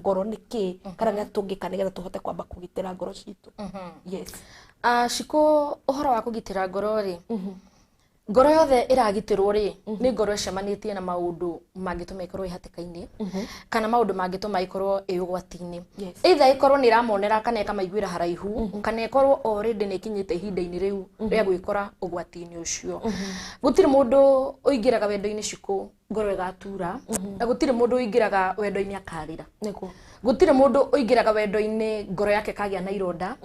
ngoro niki kana nga tungika nigetha tuhote kwamba kugitira ngoro citu. Yes. Shiko uhoro wa kugitira ngoro ri ngoro yothe iragitirwo ri ni ngoro icemanitie na maundu mangituma ikorwo ihatikaini kana maundu mangituma ikorwo iugwati-ini. Either ikorwo ni iramonera kana ikamaiguira haraihu kana ikorwo already ni kinyite ihinda-ini riu ria gwikora ugwati-ini ucio. Gutiri mundu uingiraga wendo-ini Shiko ngoro igatura na gutiri mundu uingiraga wendo-ini akarira. Niko gutire mundu uingiraga wendo-ini ngoro yake kagia na ironda.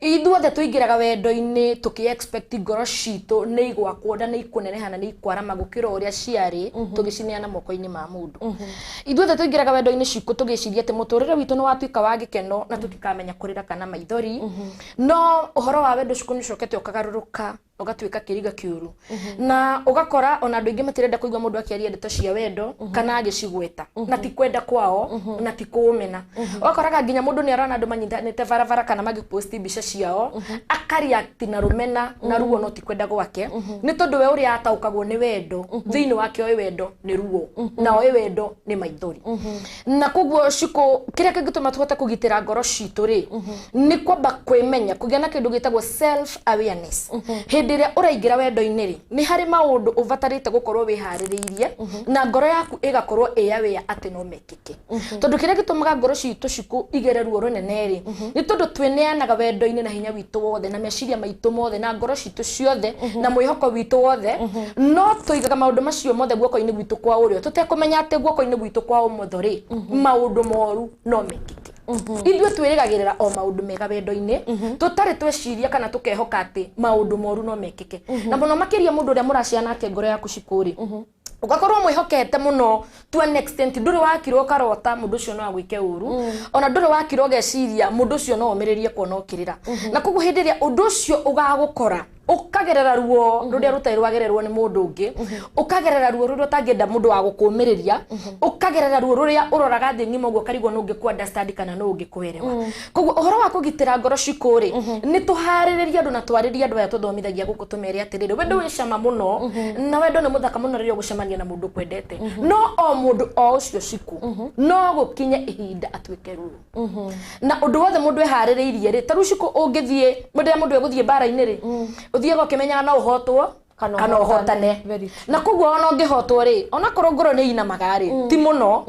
Ithuothe tuingiraga wendo-ini tuki expect ngoro citu ni igwakwo nda ni ikunenehana ni ikwarama gukira uria ciari tugicineana moko-ini ma mundu. Ithuothe tuingiraga wendo-ini Shiko tugiciria ati muturire witu ni watuika wa gikeno na tutikamenya kurira kana maithori. No uhoro wa wendo Shiko ni cokete ukagaruruka ugatuika kiriga kiuru na ugakora ona andu ingi matirenda kuigwa mundu akiaria ndeto cia wendo kana agicigweta na ti kwenda kwao na ti kuumena. Ugakoraga nginya mundu ni arona andu manyitanite varavara kana magiposti mbica ciao akareact na rumena na ruo no ti kwenda gwake ni tondu we uria ataukagwo ni wendo thiini wake oi wendo ni ruo na oi wendo ni maithori. Na koguo Shiko kiria kingituma tuhote kugitira ngoro citu ri ni kwamba kwimenya kugia na kindu gitagwo self awareness. Ndiria uraingira wendo-ini ri ni hari maundu uvatarite gukorwo wihaririirie na ngoro yaku igakorwo aware ati no mekike. Tondu kiria gitumaga ngoro citu Shiko igere ruo runene ri ni tondu tweneanaga wendo-ini na hinya witu wothe na meciria maitu mothe na ngoro citu ciothe na mwihoko witu wothe no tuigaga maundu macio mothe guoko-ini gwitu kwa urio tutekumenya ati guoko-ini gwitu kwa umotho ri maundu moru no mekike. Ithuĩ twĩrĩgagĩrĩra o maundu mega wendo-ini tutari tweciria kana tukehoka ati maundu moru no mekike. Na muno makiria mundu uria muraciana ake ngoro yaku Shiko ri ugakorwo mwihokete muno to an extent nduri wakirwo karota mundu ucio no agwike uru ona nduri wakirwo geciria mundu ucio no omiririe kuona ukirira. Na koguo hindi ria undu ucio ugagukora ukagerera ruo ruria rutai rwagererwo ni mundu ungi ukagerera ruo ruria utangenda mundu wa gukumiriria ukagerera ruo ruria uroraga thi ngimo guo karigwo no ungi ku understand kana no ungi kuerewa. Koguo uhoro wa kugitira ngoro Shiko ri ni tuhaririria andu na twariria andu aya tuthomithagia guku tumeri atiriri wendo wi cama muno na wendo ni muthaka muno riria ugucemania na mundu kwendete no o mundu o ucio Shiko no gukinye ihinda atuike ruo na undu wothe mundu ehaririirie ri taru Shiko ungithie mundu eguthie bara-ini ri uthiega ukimenyaga no uhotwo kana uhotane. Na koguo ona ungihotwo ri ona korwo ngoro ni ina magari ti muno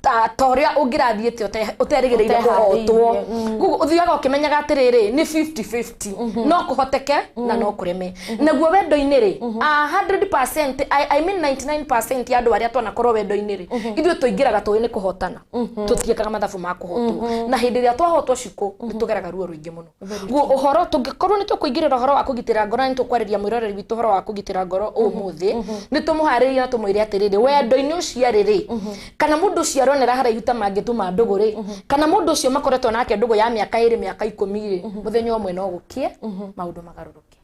ta uria ungirathiite uterigireire kuhotwo. Koguo uthiega ukimenyaga atiriri ni 50-50 no kuhoteke na no kureme. Naguo wendo-ini ri 100% I mean 99% ya andu aria twanakorwo wendo-ini ri ithuĩ tuingiraga tuĩ ni kuhotana tutiekaga mathabu ma kuhotwo na hindi ria twahotwo Shiko ni tugeraga ruo ruingi muno. Guo uhoro tungikorwo ni tukuingirira uhoro wa kugitira ngoro ni tukwareria mwiroreri witu uhoro wa kugitira ngoro umuthi ni tumuhariria na tumwire atiriri wendo-ini ucio riri kana mundu ucio aronera haraihu ta mangituma ndugu ri kana mundu ucio makoretwo nake ndugu ya miaka 2 miaka 10 ri muthenya umwe no gukie maundu magaruruke.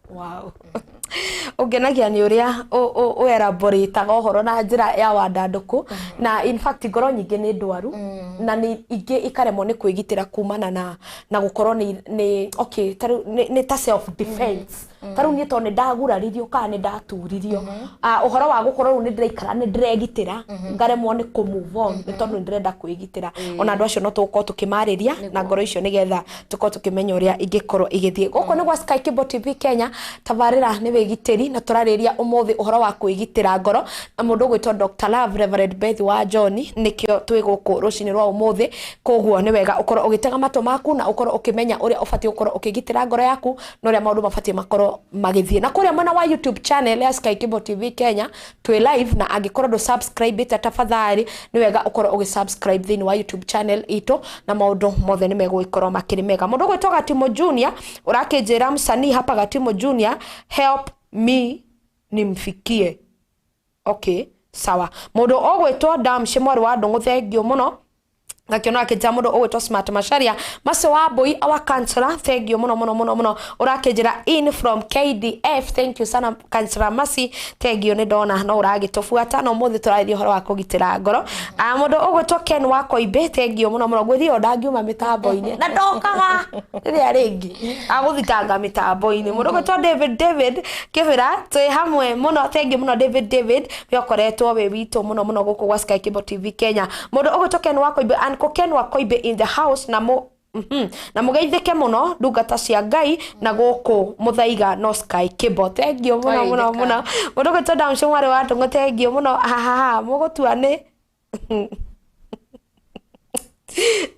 Wow. Ugenagia ni uria elaborate uhoro na njira ya wandanduku na in fact ngoro nyingi ni ndwaru na ni ingi ikaremwo ni kwigitira kumana na gukorwo ni okay ni ta self defense. Taru ni to ni ndaguraririo kana ni ndaturirio uhoro wa gukorwo ni ndiraikara ni ndiregitira ngaremwo ni ku move on ni tondu ndirenda kwigitira. Ona andu acio no tuko tukimariria na ngoro icio nigetha tuko tukimenya uria ingikorwo igithie guko ni gwa Sky Cable TV Kenya tabarira ni wigitiri na turariria umuthi uhoro wa kwigitira ngoro na mundu gwitwo Dr. Love Reverend Beth wa John nikio twi guku rucini rwa umuthi. Koguo ni wega ukorwo ugitega mato maku na ukorwo ukimenya uria ubati ukorwo ukigitira ngoro yaku no uria maundu mabati makorwo magithie. Na kuria mwena wa YouTube channel ya Sky Cable TV Kenya twi live na angikorwo do subscribe ita tafadhali ni wega ukorwo ugisubscribe thini wa YouTube channel ito na maundu mothe ni megwikorwo makiri mega. Mundu gwitwo Gatimo Junior urakijira msanii hapa Gatimo Junior help me nimfikie. Okay sawa. Mundu ogwitwo Damshe mwari wa Ndungu thengio muno ngakiona akija mundu ogwitwo Smart Macharia Mase wa Boy our counselor thengio muno urakijira in from KDF. Thank you sana counselor Masi thengio ni ndona no uragitufuata no muthi turaithio horo wa kugitira ngoro. Mundu ogwitwo Ken wa Koibe thengio muno gwithio ndangiuma mitambo-ini na ndokaga riria ringi aguthitanga mitambo-ini. Mundu ogwitwo David Kivira twi hamwe muno thengio muno David we okoretwo we witu muno guku gwa Sky Cable TV Kenya. Mundu ogwitwo Ken wa Koibe Uncle Ken wa Koibe in the house na mugeithike muno ndungata cia Ngai na guku Muthaiga no Sky Kibo. Thank you muno mundu gwetonda mshomari wa tungo. Thank you muno mugutuane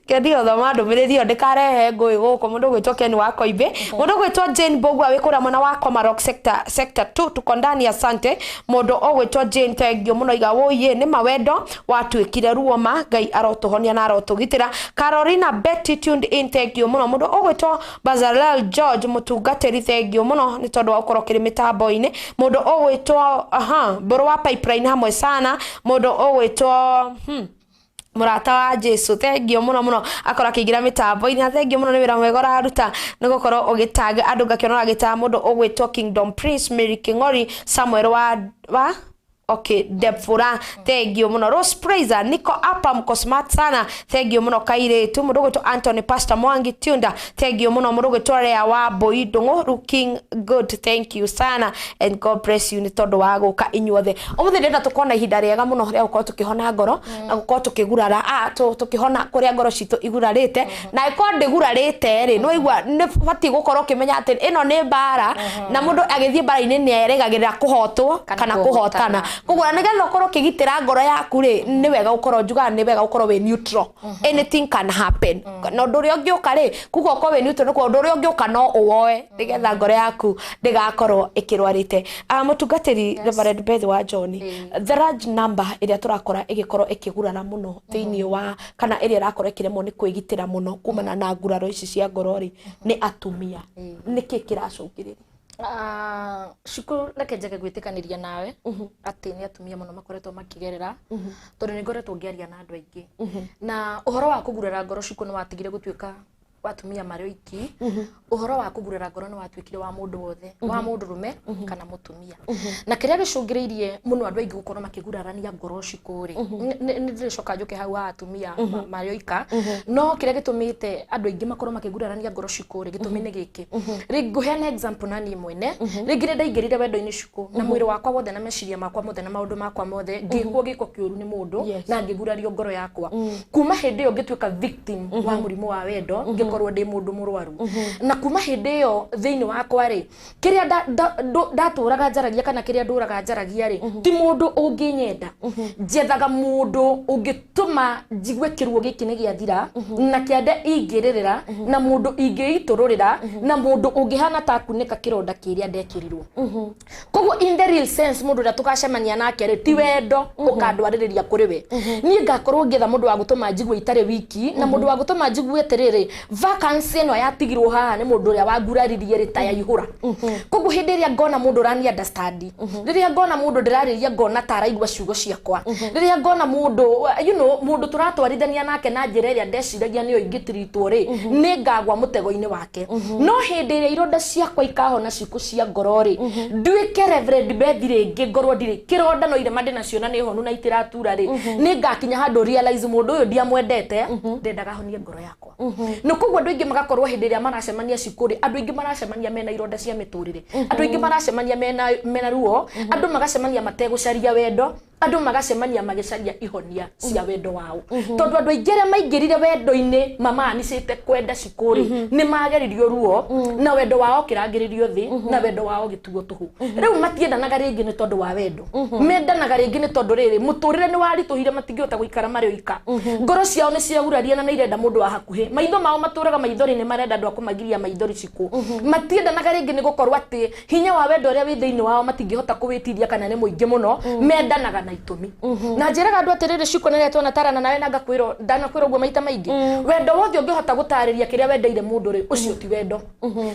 Kedio thoma ndumiriri ndikarehe ngui guku mundu gwitwo Ken wa Koibe, mundu gwitwo Jane Bogwa wikura mwana wa Komarok sector 2 tuko ndani. Asante mundu ogwitwo Jane. Thank you muno iga woye ni mawendo watwikire ruoma. Ngai arotuhonia na arotugitira. Carolina Betty tuned in. Thank you muno mundu ogwitwo Bazalel George mutungatiri. Thank you muno ni tondu wa ukorokire mitambo-ini. Mundu ogwitwo boro wa pipeline hamwe sana. Mundu ogwitwo murata wa Jesu. Thank you muno akora kigira mitambo-ini. Thank you muno ni wira mwega raruta nigukorwo ugitaga andu ngakiona gita mundu ogwitwo Kingdom Prince Mary Kingori Samuel wa okay Debfura. Thank you muno Rose Praiser niko hapa mko smart sana. Thank you muno Kaire tu mundu gwitwo Anthony Pastor Mwangi Tunda. Thank you muno mundu gwitwo Rea wa Boidongo looking good. Thank you sana and God bless you ni tondu wa guka inyuothe. Umuthi ndenda tukona ihinda riega muno ria gukorwo tukihona ngoro na gukorwo tukigurara tukihona kuria ngoro citu igurarite na iko ndigurarite ri no igwa ni fati gukorwo kimenya ati ino ni bara na mundu agithie bara-ini ni eregagirira kuhotwo kana kuhotana. Kugura nigetha ukorwo kigitira ngoro yaku ri ni wega ukorwo njuga ni wega ukorwo we neutral. Anything can happen. No nduri ongiuka ri kuko ukorwo we neutral no nduri ongiuka no uwoe nigetha ngoro yaku ndigakorwo ikirwarite. Mutungatiri Reverend Beth wa John, the large number iria turakora igikorwo ikigurana muno thiini wa kana iria rakorwo ikiremwo ni kwigitira muno kumana na nguraro ici cia ngoro ri ni atumia. Niki kiracungiriria? Shukuru reke njage gwitikaniria nawe ati ni atumia muno makoretwo makigerera tondu ni ngoretwo ngiaria na andu aingi na uhoro wa kugurara ngoro Shukuru ni watigire gutwika watumia mario iki. Uhoro wa kugurara ngoro ni watwikire wa mundu wothe wa mundu rume kana mutumia na kiria gicungiriirie muno andu aingi gukorwo makigurarania ngoro Shukuri ni ndicoka njuke hau atumia mario ika no kiria gitumite andu aingi makorwo makigurarania ngoro Shukuri gitumi ni giki nguheana example nani mwene ringire ndaingirire wendo-ini Shuku na mwiri wakwa wothe na meciria makwa mothe na maundu makwa mothe ngikwo giko kiuru ni mundu na ngigurario ngoro yakwa kuma hindi yo ngitwika victim wa murimu wa wendo ngikorwo ndi mundu murwaru na kuma hindi yo thiini wakwa ri kiria ndaturaga njaragia kana kiria nduraga njaragia ri ti mundu unginyenda njethaga mundu ungituma njigwe kiruo giki ni giathira na kiande ingiririra na mundu ingiitururira na mundu ungihana ta kunika kironda kiria ndekirirwo. Koguo in the real sense mundu da tukacemania nake ri ti wendo ukandwaririria kuri we nie ngakorwo ngetha mundu wa gutuma njigwe itare wiki na mundu wa gutuma njigwe tiriri vacancy no yatigirwo haha ni mundu ria waguraririe ri ta ya ihura. Koguo hindi iria ngona mundu rani understand riria ngona mundu ndirariria ngona ta araigwa ciugo ciakwa riria ngona mundu mundu turatwarithania nake na njira iria ndeciragia niyo ingitiritwo ri ni ngagwa mutego-ini wake no hindi iria ironda ciakwa ikahona ciku cia ngoro ri ndwike Reverend Beth ringi ngorwo ndiri kironda no irema ndina ciona ni honu na itiratura ri ni ngakinya handu realize mundu uyu ndiamwendete ndendaga honie ngoro yakwa no koguo andu ingi magakorwo hindi iria maracemania Shukuri andu ingi maracemania mena ironda cia miturire andu ingi maracemania mena ruo andu magacemania mategucaria wendo andu magacemania magicaria ihonia cia wendo wao tondu andu aingi aria maingirire wendo-ini mamanicite kwenda Shukuri ni mageririo ruo na wendo wao kirangiririo thi na wendo wao gitugo tuhu riu matiendanaga ringi ni tondu wa wendo mendanaga ringi ni tondu riri muturire ni warituhire matingihota guikara mario ika ngoro ciao ni ciaguraria na irenda mundu wa hakuhi maitho mao maturaga maithori ni marenda andu akumagiria maithori Shiku matiendanaga ringi ni gukorwo ati hinya wa wendo uria wi thiini wao matingihota kuwitithia kana ni muingi muno mendanaga na itumi na njiraga andu atiriri Shiku ni retwo na tarana nawe na ngakwiro ndanakwiro guo maita maingi wendo wothe ungihota gutariria kiria wendeire mundu ri ucio ti wendo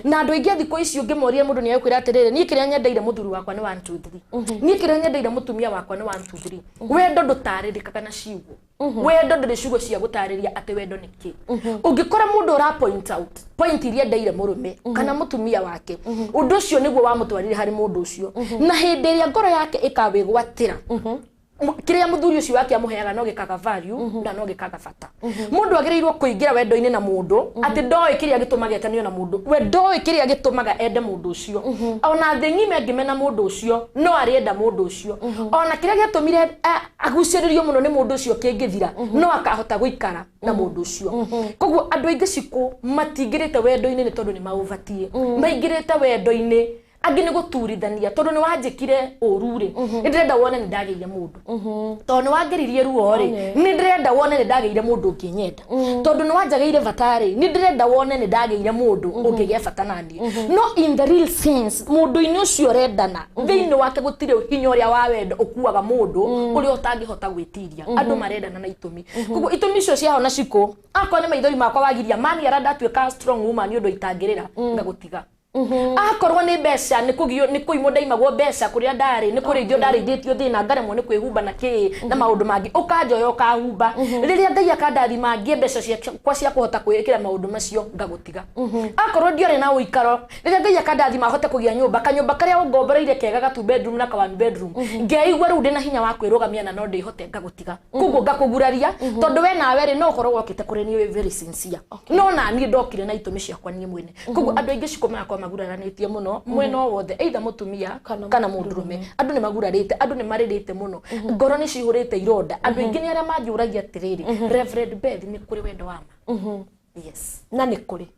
na andu aingi thiko icio ngimoria mundu ni akwira atiriri ni kiria nyendeire muthuri wakwa ni 1 2 3 ni kiria nyendeire mutumia wakwa ni 1 2 3 wendo ndutaririka na ciugo wendo ndiri ciugo cia gutariria ati wendo niki ungikora mundu ra point iria ndeire murume kana mutumia wake undu ucio niguo wa mutwarire hari mundu ucio na hindi iria ngoro yake ikawigwatira kiria muthuri ucio wake amuheaga no gikaga value na no gikaga bata mundu agirirwo kuingira wendo-ini na mundu ati ndoi kiria gitumaga etanio na mundu we ndoi kiria gitumaga ende mundu ucio ona thengime ngimena mundu ucio no arienda mundu ucio ona kiria gitumire aguciririo muno ni mundu ucio kingithira no akahota guikara na mundu ucio koguo andu aingi ciku matingirite wendo-ini ni tondu ni mauvatie maingirite wendo-ini angi ni guturithania tondu ni wanjikire urure ni ndirenda wone ni ndageire mundu tondu ni wangiririe ruo ri ni ndirenda wone ni ndageire mundu unginyenda tondu ni wanjageire vatari ni ndirenda wone ni ndageire mundu ungigia bata nani no in the real sense mundu ini ucio rendana thiini wake gutire hinya uria wa wendo ukuaga mundu uria utangihota gwitiria andu marendana na itumi kuko itumi icio cia hona ciko akwa ni maithori makwa wagiria mani aranda tuika strong woman ni undu itangirira ngagutiga akorwo ni mbeca ni kugio ni kuimo ndaimagwo mbeca kuria ndari ni kurithio ndarithitio thina ngaremwo ni kwihumba na ki na maundu mangi ukanjoyo ukahumba riria ngai akandathima ngie mbeca ciakwa cia kuhota kwikira maundu macio ngagutiga akorwo ndiore na uikaro riria ngai akandathima hote kugia nyumba kanyumba karia ungombereire kega ga 2 bedroom na ka 1 bedroom ngeigwa riu ndina hinya wa kwirugamia na no ndihote ngagutiga kuguo ngakuguraria tondu we nawe ri no ukorwo wokite kuri ni very sincere no na ni ndokire na itumi ciakwa ni mwene kuguo andu aingi cikomaka maguraranitie muno mweno wothe either mutumia kana mundurume andu ni magurarite andu ni maririte muno ngoro ni cihurite ironda andu ingi ni aria manjuragia atiriri Reverend Beth ni kuri wendo wa ma yes na ni kuri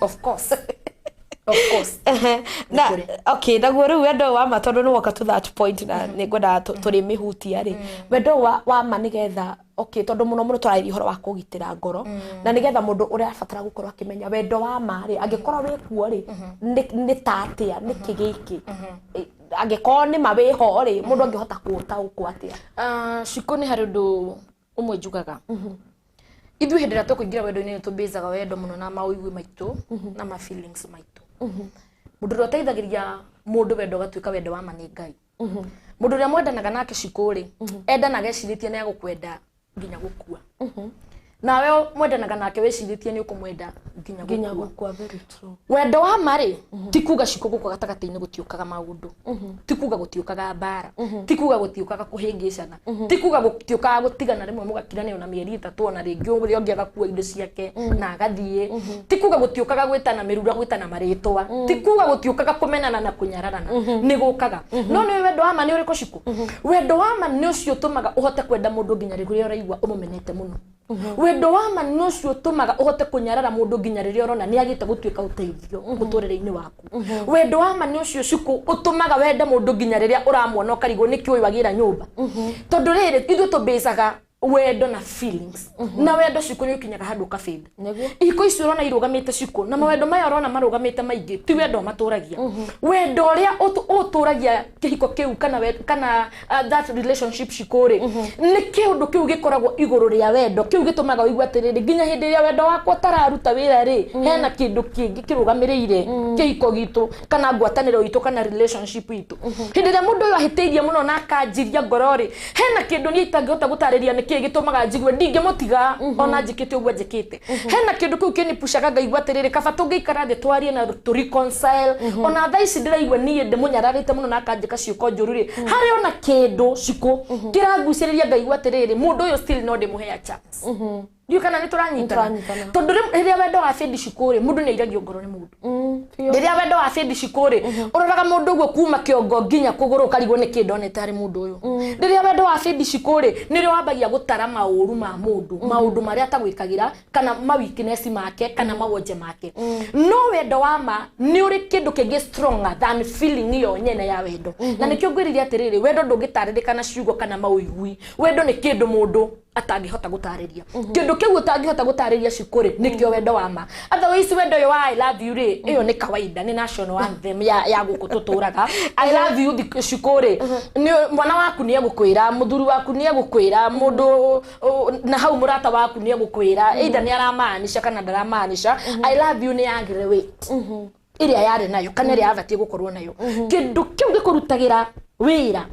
of course of course na okay naguo riu wendo wa ma tondu ni woka to that point na ni ngwenda turi mihutia ri wendo wa ma nigetha okay tondu muno turairi horo wa kugitira ngoro na nigetha mundu uria afatara gukorwo akimenya wendo wa ma ri angikorwo wi kuo ri ni tatia ni kigiki angikorwo ni mawiho ri mundu angihota kuota ukwatia ciko ni hari undu umwe njugaga ithu hindira tukuingira wendo-ini ni tubizaga wendo muno na mauigwi maitu na ma feelings maitu mundu uria uteithagiria mundu wendo gatuika wendo wa ma ni Ngai mundu uria mwendanaga nake ciko ri endanaga eciritie ni agukwenda nginya gukua nawe mwendanaga nake weciritie ni ukumwenda nginya gukua very true wendo wa mari tikuga ciko gukwa gatagati-ini gutiukaga maundu tikuga gutiukaga mbara tikuga gutiukaga kuhingicana tikuga gutiukaga gutigana rimwe mugakirania na mieri 3 ona ringi uria ungi agakua indo ciake na agathie tikuga gutiukaga gwitana mirura gwitana maritwa tikuga gutiukaga kumenana na kunyararana ni gukaga no ni wendo wa ma ni uriko ciko wendo wa ma ni ucio tumaga uhote kwenda mundu nginya riria uraigwa umumenete muno wendo wa ma ni ucio tumaga uhote kunyarara mundu nginya riria urona ni agite gutuika uteithio muturire-ini waku wendo wa ma ni ucio ciko utumaga wende mundu nginya riria uramwona ukarigo niki uyu wagira nyumba tondu riri ithu tubicaga wendo na feelings na wendo ciko ni ukinyaga handu kafida iko icio urona irugamite ciko na mawendo maya urona marugamite maingi ti wendo maturagia wendo uria uturagia kihiko kiu kana that relationship ciko ri ni kiundu kiu gikoragwo iguru ria wendo kiu gitumaga uigwa atiriri nginya hindi ria wendo wakwa tararuta wira ri hena kindu kingi kirugamirire kihiko gitu kana ngwataniro itu kana relationship itu hindi ria mundu uyu ahiteirie muno na akanjiria ngoro ri hena kindu ni itangihota gutariria ni gitumaga njigwe ndingimutiga ona njikite uguo njikite hena kindu kiu kinipushaga ngaigwa atiriri kaba tungiikara thi twarie na to reconcile ona thaa ici ndiraigwa nie ndimunyararite muno na akanjika ciuko njuru ri hari ona kindu ciko kiraguciriria ngaigwa atiriri mundu uyu still no ndimuhea chance ndio kana ni turanyitana tondu riria wendo wa fendi ciko ri mundu ni airagio ngoro ni mundu riria wendo wa fendi ciko ri uroraga mundu uguo kuma kiongo nginya kuguru karigwo ni kindonete ari mundu uyu riria wendo wa fendi ciko ri ni rio wambagia gutara mauru ma maundu maria atagwikagira kana ma weakness make kana mawonje make no wendo wa ma ni uri kindu kingi stronger than feeling iyo nyene ya wendo na nikio ngwiriria atiriri wendo ndungitaririka na ciugo kana mauigwi wendo ni kindu mundu atangihota gutariria kindu kiu utangihota gutariria cikuri nikio wendo wa ma otherwise wendo yo I love you ri iyo ni kawaida ni national anthem ya guku tuturaga I love you cikuri ni mwana waku ni egukwira muthuri waku ni egukwira mundu na hau murata waku ni egukwira either ni aramaanisha kana ndaramaanisha I love you ni agire wait iria yari nayo kana iria abatie gukorwo nayo kindu kiu gikurutagira wira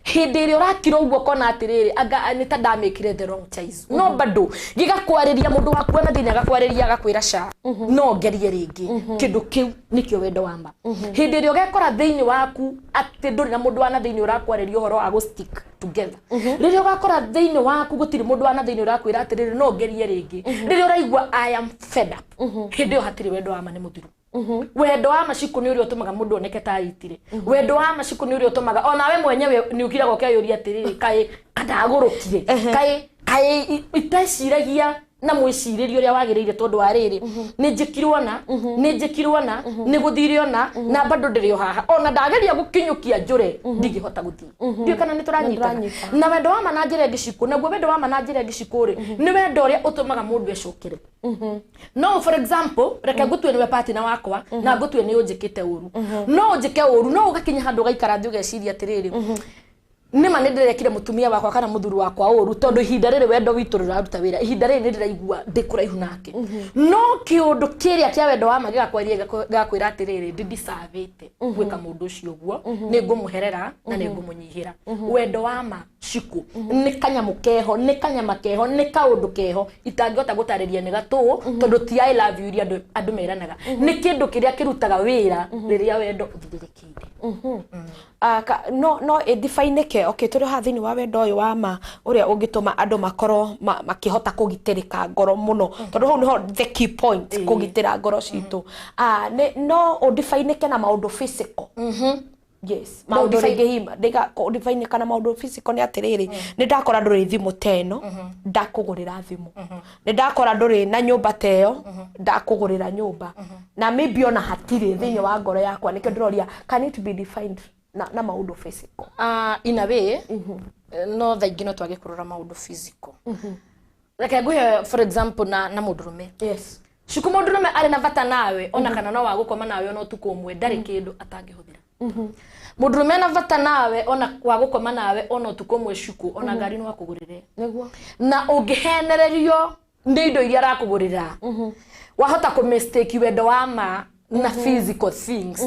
hindi ri urakira uguo kona atiriri anga ni ta ndamikire the wrong choice no bado gigakwariria mundu waku na thina gakwariria gakwira sha no ngerie ringi kindu kiu nikio wendo wa ma hindi ri ugekora thiini waku ati nduri na mundu wana thiini urakwariria uhoro wa go stick together riri ugakora thiini waku gutiri mundu wana thiini urakwira atiriri no ngerie ringi riri uraigua I am fed up hindi yo hatiri wendo wa ma ni muthiru wendo wa maciku ni uri utumaga mundu oneke ta itire wendo wa maciku ni uri utumaga ona we mwenyewe ni ukira gokia yuri atiriri kai kadagurukire kai itaciragia na mwiciririo uria wagiriire tondu wa riri ni njikirwo na ni guthirio na bado ndirio haha ona ndageria gukinyukia njure ndigihota guthii ndio kana ni turanyita na wendo wa manajire ngiciku na wendo wa manajire ngiciku ri ni wendo uria utumaga mundu ecukire no for example reke gutwe niwe partner wakwa na gutwe ni unjikite uru no unjike uru no ugakinya handu gaikara thi ugeciria atiriri nima nindirekire mutumia wakwa kana muthuru wakwa uru tondu ihinda riri wendo witu riraruta wira ihinda riri nindiraigua ndikuraihu nake no kiundu kiria kia wendo wa magiga kwaria gakwira atiriri ndidisavite gwika mundu ucio guo ni ngumuherera na ni ngumunyihira wendo wa ma ciku ni kanyamu keho ni kanyama keho ni kaundu keho itangihota gutariria ni gatu tondu ti I love you iria andu meranaga ni kindu kiria kirutaga wira riria wendo uthirikiire no define ke okay turi hathini wa wendo uyu wa ma uria ungituma andu makoro makihota kugitirika ngoro muno tondu hau niho the key point kugitira ngoro citu no o define ke na maundu physical yes maundu ringihima ndiga define kana maundu physical ni atiriri ni ndakora nduri thimu teno ndakugurira thimu ni ndakora nduri na nyumba teyo ndakugurira nyumba na maybe ona hatiri thini wa ngoro yakwa nikyo ndiroria can it be defined na maundu physical in a way no thaingi no twage kurora maundu physical like nguhe for example na mundurume yes shuku mundurume ari na bata nawe ona kana no wagukoma nawe ona utuko umwe ndari kindu atangihuthira mundurume na bata nawe ona wagukoma nawe ona utuko umwe shuku ona ngari no wakugurire niguo na ungihenererio ndi indo iria arakugurira wahota ku mistake wendo wa ma na physical things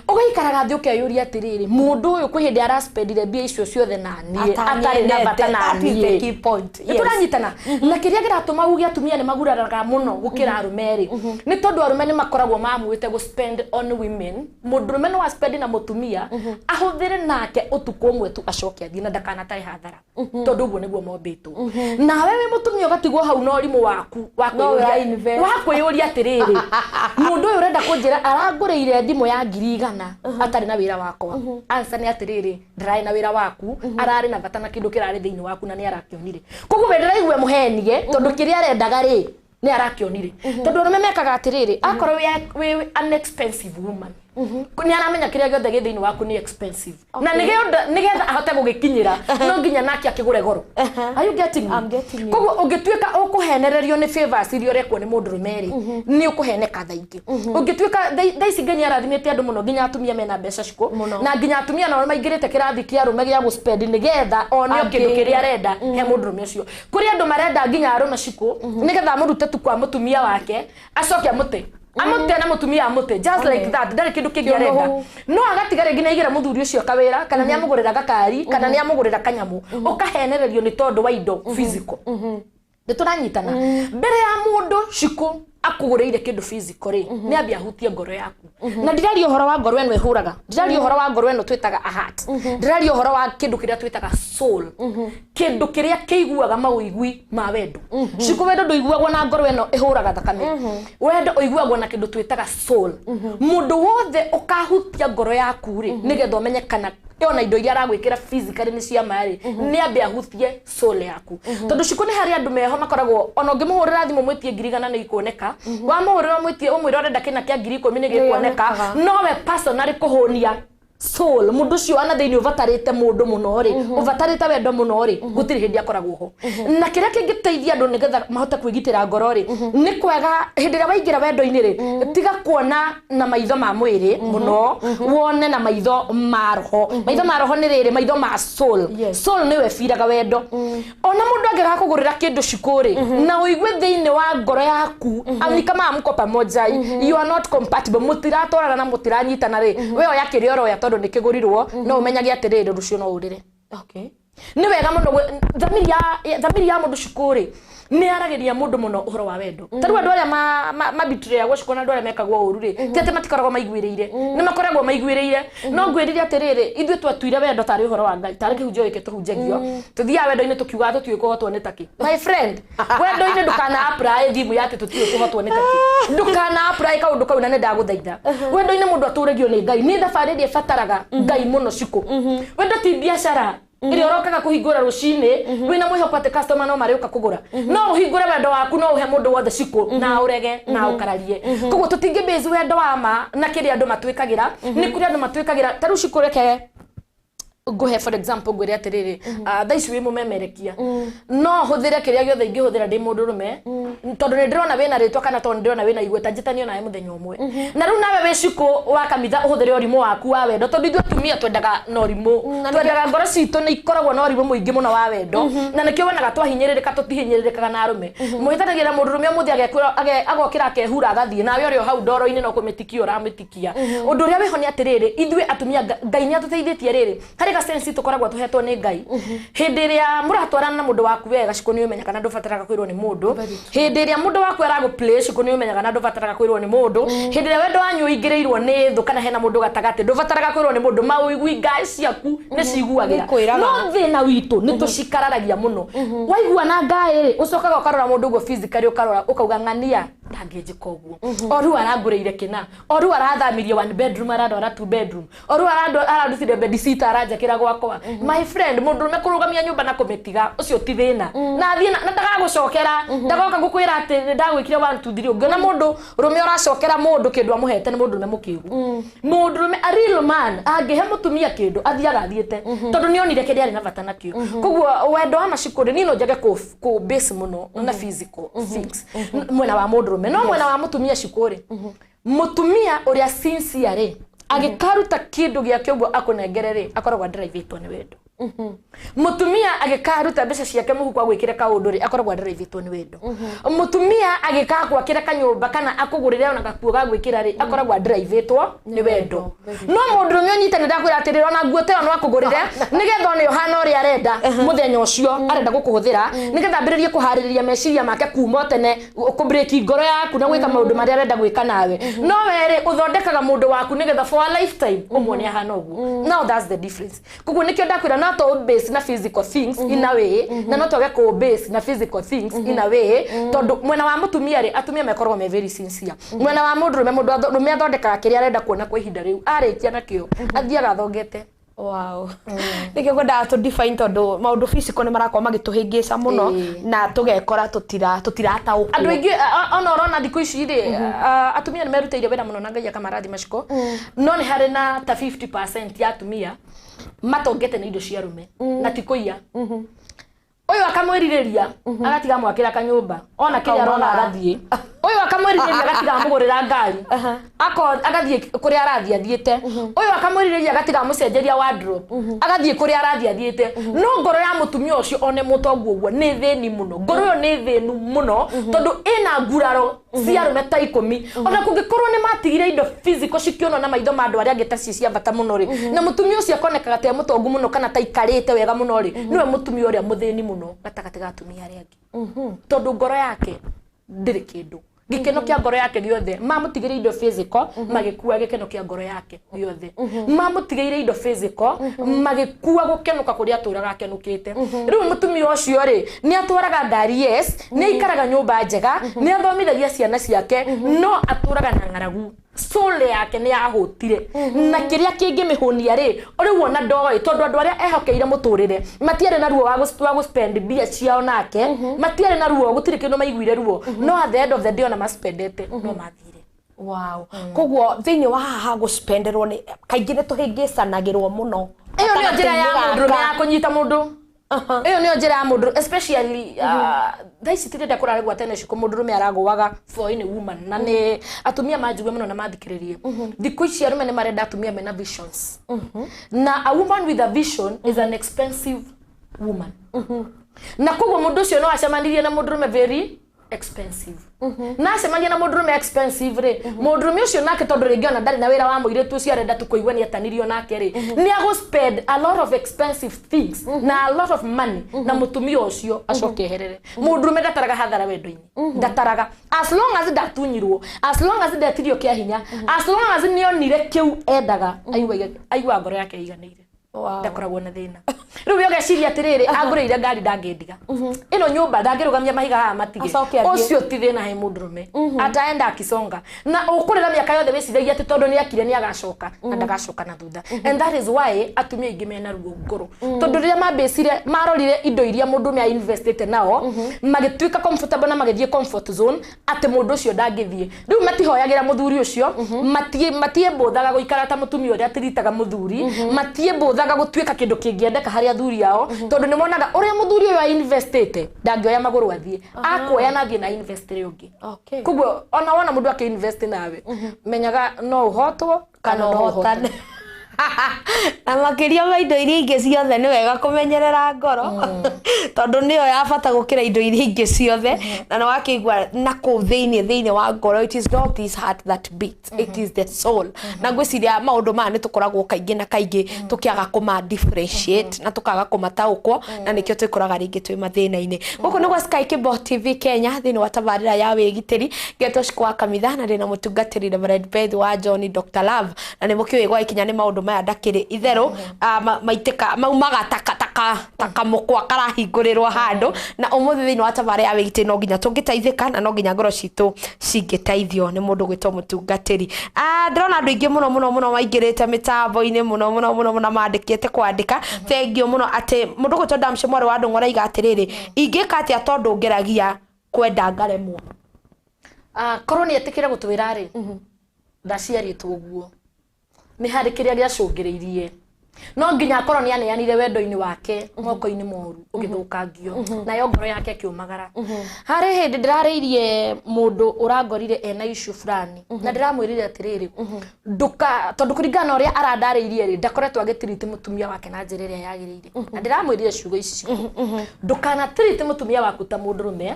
ugaikaraga thi ukeyuria atiriri mundu uyu kwi hindi araspendire bia icio ciothe na nie atari na bata na nie key point yes turanyitana na kiria giratuma ugi atumia ni maguraraga muno gukira arumeri ni tondu arume ni makoragwo mamuite go spend on women mundurume no spend na mutumia ahuthire nake utuko umwe tu acoke athi na ndakana tai hathara tondu uguo niguo mombitwo na wewe mutumia ugatigwo hau no rimu waku wakwiyuria atiriri mundu uyu urenda kunjira aranguriire thimu ya 100 atari na wira wakwa answer ni atiriri ndirai na wira waku arari na bata na kindu kirari thiini waku na ni arakionire koguo we ndiraigwe muhenie tondu kiria arendaga ri ni arakionire tondu rume mekaga atiriri akorwo we an expensive woman ni aramenya kiria giothe githiini waku ni expensive na nigetha ahote gugikinyira no nginya naki akigure goro are you getting me? I'm getting you. Koguo ungituika ukuhenererio ni favors iria rekwo ni mundu rumeri ni ukuheneka thaingi ungituika thaici nginya arathimite andu muno nginya atumia mena mbeca ciko na nginya atumia nao maingirite kirathi kia rume gia go spend nigetha onio kindu kiria arenda he mundu rume ucio kuri andu marenda nginya arume ciko nigetha murute tu kwa mutumia wake acoke amute amute na mutumia amute just like that ndari kindu kingi arenda no agatigare ngina igira muthuri ucio kawira kana ni amugurira gakari kana ni amugurira kanyamu ukahenererio ni tondu wa indo physical ndituranyitana mbere ya mundu ciku akuguriire kindu physical ri ni ambia hutie ngoro yaku na ndirari uhoro wa ngoro eno ihuraga ndirari uhoro wa ngoro eno twitaga a heart ndirari uhoro wa kindu kiria twitaga soul kindu kiria kiiguaga mauigui ma wendo ciku wendo nduiguagwo na ngoro eno ihuraga thakame wendo uiguagwo na kindu twitaga soul mundu wothe ukahutia ngoro yaku ri nigetha umenye kana ona indo iria aragwikira physically ni cia mari ni ambia hutie soul yaku tondu ciku ni hari andu meho makoragwo ona ngimuhurira thimu mwitie 100 ni ikuoneka wa muhurira mwitie umwira urenda kina kia 10,000 ni gikuoneka no we personally kuhunia soul mundu cio ana thiini uvatarite mundu muno ri uvatarite wendo muno ri gutiri hindi akoragwo ho na kiria kingiteithia andu nigetha mahota kwigitira ngoro ri ni kwega hindi ria waingira wendo-ini ri tiga kuona na maitho ma mwiri muno wone na maitho ma roho ni riri maitho ma soul soul ni we firaga wendo ona mundu angigakugurira kindu cikuri na uigwe thiini wa ngoro yaku ani kama amko pamoja you are not compatible mutiratorana na mutiranyitana ri we oya kiria oroya tondu nikigurirwo no umenyage atiriri rucio no urire Okay. Ni wega muno thamiri ya mundu cukuri ni arageria mundu muno uhoro wa wendo. Taru andu aria ma betray agwo cukuri andu aria mekagwo uru ri tete matikoragwo maiguireire ni makoragwo maiguireire no ngwirire atiriri ithuĩ twatuire wendo tari uhoro wa Ngai tari kihunjio giki tuhunjagio tuthia wendo-ini tukiuga tutiũĩ kuhotwo ni taki. My friend, wendo-ini ndukana apply thimu yate tutiũĩ kuhotwo ni taki, ndukana apply kaundu kau na ni ndaguthaitha. Wendo-ini mundu aturagio ni Ngai ni thabari ĩrĩa ĩbataraga Ngai muno ciku. Wendo ti biacara iri orokaga kuhingura rucini wina mwihoko ati customer no mariuka kugura no uhingure wendo waku no uhe mundu wothe ciku na urege na ukararie koguo tutingi base wendo wa ma na kiri andu matwikagira ni kuri andu matwikagira taru cikureke nguhe for example ngwire atiriri thaici wi mumemerekia no huthire kiria giothe ingihuthira ndi mundu rume tondu ni ndirona wina ritwa kana tondu ndirona wina igweta njitanio nawe muthenya umwe na riu nawe wi ciku wa kamitha uhuthire urimu waku wa wendo tondu ithuĩ atumia twendaga na urimu twendaga ngoro citu ni ikoragwo na urimu muingi muno wa wendo na nikio wonaga twahinyiririka tutihinyiririkaga na arume muhitanagira mundu rume muthi agokira akehura agathie nawe uri hau ndoro-ini no kumitikia uramitikia undu uria wiho ni atiriri ithuĩ atumia Ngai ni atuteithĩtie riri hari sensi tukoragwo tuhetwo ni Ngai hindi iria muratwarana na mundu waku wega ciku ni umenya kana ndubataraga kwirwo ni mundu hindi iria mundu waku aragu play ciku ni umenya kana ndubataraga kwirwo ni mundu hindi iria wendo wanyu uingiriirwo ni thu kana hena mundu gatagati ndubataraga kwirwo ni mundu maugui Ngai ciaku ni ciguagira no thina witu ni tucikararagia muno waigua na Ngai ri ucokaga ukarora mundu ugo physically ukarora ukauga ng'ania ndangĩnjĩka ũguo oru arangũrĩire kĩna oru arathamirie one bedroom aradwara two bedroom oru arandutire bed sitter aranjakĩra gwakwa my friend mundu rume kũrũgamia nyũmba na kũmĩtiga ũcio ti thĩna na thiĩ na ndagagũcokera ndagoka ngũkwĩra atĩ ndagwĩkire 1 2 3 ũngĩona mundu rume ũracokera mundu kĩndũ amũhete nĩ mundu rume mũkĩgu mundu rume a real man angĩhe mũtumia kĩndũ athiaga athiĩte tondũ nĩonire kĩrĩa arĩ na bata nakĩo koguo wendo wa macikũrĩ niĩ no njage kũ base mũno na physical things mwena wa mundu no mwena wa mutumia cikuri mutumia uria sincere agikaruta kindu giake uguo akunengerere akoragwa driveitwo ni wendo mutumia agikaruta mbeca ciake muhuko agwikire kaundu ri akoragwa driveitwo ni wendo mutumia agikagwa kire kanyumba kana akugurire ona gakuo gagwikira ri akoragwa driveitwo ni wendo no mundu rume onyite ndakwira atirira na nguo tero no akugurire nigetha ni Yohana uri arenda muthenya ucio arenda gukuhuthira nigetha ambiririe kuhaririria meciria make kuma tene kubreak ngoro yaku na gwika maundu maria arenda gwika nawe no were uthondekaga mundu waku nigetha for a lifetime umwone ahana uguo now that's the difference kugu nikio ndakwira na to base na physical things in a way na no toge ko base na physical things in a way tondu mwena wa mutumia ri atumia mekoragwo me very sincere mwena wa mundu rume athondekaga kiria arenda kuona kwa ihinda riu arikia nakio athiaga thongete. Wow. Nikio ngwenda to define tondu maundu physical ni marakorwo magituhingica muno na tugekora tutirataũkwo andu aingi ona urona thikũ ici ri atumia ni merutĩire wĩra muno na Ngai akamarathi maciko no ni hari na ta 50% ya atumia matongete na indo cia rume na tikuia uyu akamwĩrirĩria agatiga mwakĩra kanyũmba ona kĩrĩa arona agathie uyu akamwĩrirĩria agatiga amũgũrĩra ngari agathie kũrĩa arathie athiĩte uyu akamwĩrirĩria agatiga mũcenjeria wardrobe agathie kũrĩa arathie athiĩte no ngoro ya mutumia ũcio one mũtongu ũguo nĩ thĩni mũno ngoro ĩyo nĩ thĩnu mũno tondu ĩna nguraro cia rume ta 10 ona kũngĩkorwo nĩ matigire indo physical cikĩonwo na maitho ma andũ arĩa angĩ ta cia bata mũno ri na mutumia ũcio akonekaga ta mũtongu mũno kana ta ikarĩte wega mũno ri niwe mutumia ũrĩa mũthĩni mũno gatagati ga atumia arĩa angĩ tondu ngoro yake ndĩrĩ kĩndũ gikeno kia ngoro yake giothe mamutigire indo physical magikua gikeno kia ngoro yake giothe mamutigire indo physical magikua gukenuka kuria aturaga akenukite riu mutumia ucio ri ni atwaraga ngari yes ni ikaraga nyumba njega ni athomithagia ciana ciake no aturaga na ngaragu sole yake ni ahutire na kiria kingi mihunia ri uri wona ndoi tondu andu aria ehokeire muturire matiare na ruo wa go spend bia ciao nake matiare na ruo gutire kindu maiguire ruo no at the end of the day ona maspendete no mathire. Wow. Koguo thiini wa haha go spenderwo ni kaingĩ ni tuhingicanagirwo muno iyo ni njira ya mundu ya kunyita mundu iyo ni njira ya mundu especially thaici tirenda kuraregwa tene ciku mundu rume aragwaga for any woman na ni atumia manjigwe muno na mathikiririe thikũ ici arume ni marenda atumia mena visions na a woman with a vision is an expensive woman na koguo mundu ucio no acemanirie na mundu rume very expensive na semagia na mũndũrũme expensive rĩ mũndũrũme ũcio nake tondũ rĩngĩ ona ndarĩ na wĩra wa mũirĩtu ũcio arenda tu kũigua nĩ atanirio nake rĩ nĩ agũ spend a lot of expensive things na a lot of money na mũtumia ũcio acoke eherere mũndũrũme ndataraga hathara wendo-inĩ ndataraga as long as ndatunyirwo as long as ndetirio kĩa hinya as long as nĩonire kĩu endaga aigua ngoro yake iganĩire ndakoragwo na thĩna rĩu ũgeciria atĩrĩrĩ agũrĩire ngari ndangĩndiga ĩno nyũmba ndangĩrũgamia mahiga haha matige ũcio ti thĩna he mũndũrũme ataenda akisonga na ũkũrĩra mĩaka yothe wĩciragia atĩ tondũ nĩakire nĩagacoka na ndagacoka na thutha and that is why atumia aingĩ mena ruo ngoro tondũ rĩrĩa mambĩcire marorire indo iria mũndũrũme ainvestĩte nao magĩtuĩka comfortable na magĩthiĩ comfort zone atĩ mũndũ ũcio ndangĩthiĩ rĩu matihoyagĩra mũthuri ũcio matiĩmbũthaga gũikara ta mũtumia ũrĩa atiritaga mũthuri matiĩmbũthaga gũtuĩka kĩndũ kĩngĩendeka harĩa athuri ao tondũ nĩ monaga ũrĩa mũthuri ũyũ ainvestĩte ndangĩoya magũrũ athiĩ akuoya na athiĩ na investĩre ũngĩ koguo ona wona mũndũ akĩinvest nawe menyaga no ũhotwo kana no ũhotane na makĩria ma indo iria ingĩ ciothe nĩ wega kũmenyerera ngoro tondũ nĩyo ya bata gũkĩra indo iria ingĩ ciothe na nĩ wakĩigua na kũu thĩinĩ wa ngoro it is not this heart that beats it is the soul na ngwĩciria maũndũ maya nĩ tũkoragwo kaingĩ na kaingĩ tũkĩaga kũma differentiate na tũkaga kũmataũkwo na nĩkĩo twĩkoraga rĩngĩ twĩ mathĩna-inĩ gũkũ nĩ gwa Sky Cable TV Kenya thĩinĩ wa tabarĩra ya wĩgitĩri ngetwo Shiko wa Kamitha na ndĩna mũtungatĩri Reverend Beth wa John Dr. Love na nĩ mũkĩũĩ gwa ikinya nĩ maũndũ maya ndakĩrĩ itherũ maitĩka maumaga taka mũkwa karahingũrĩrwo handũ na ũmũthĩ thĩinĩ wa tabarĩra ya wĩgitĩri no nginya tũngĩteithĩka na no nginya ngoro citũ cingĩteithio nĩ mũndũ gwĩtwo mũtungatĩri ndĩrona andũ aingĩ mũno maingĩrĩte mĩtambo-inĩ mũno mandĩkĩte kwandĩka thengio mũno atĩ mũndũ gwĩtwo Damshe mwarĩ wa Ndung'u arauga atĩrĩrĩ ingĩka atĩa tondũ ngeragia kwenda ngaremwo korwo nĩ etĩkĩre gũtwĩra rĩ ndaciarĩtwo ũguo nĩ harĩ kĩrĩa gĩacũngĩrĩirie no nginya akorwo nĩ aneanire wendo-inĩ wake moko-inĩ moru ũgĩthũkangio nayo ngoro yake ĩkĩũmagara harĩ hĩndĩ ndĩrarĩirie mũndũ ũrangorire ena issue fulani na ndĩramwĩrire atĩrĩrĩ tondũ kũringana na ũrĩa arandarĩirie rĩ ndakoretwo agĩtiriti mũtumia wake na njĩra ĩrĩa yagĩrĩire na ndĩramwĩrire ciugo ici ndũkanatiriti mũtumia waku ta mũndũrũme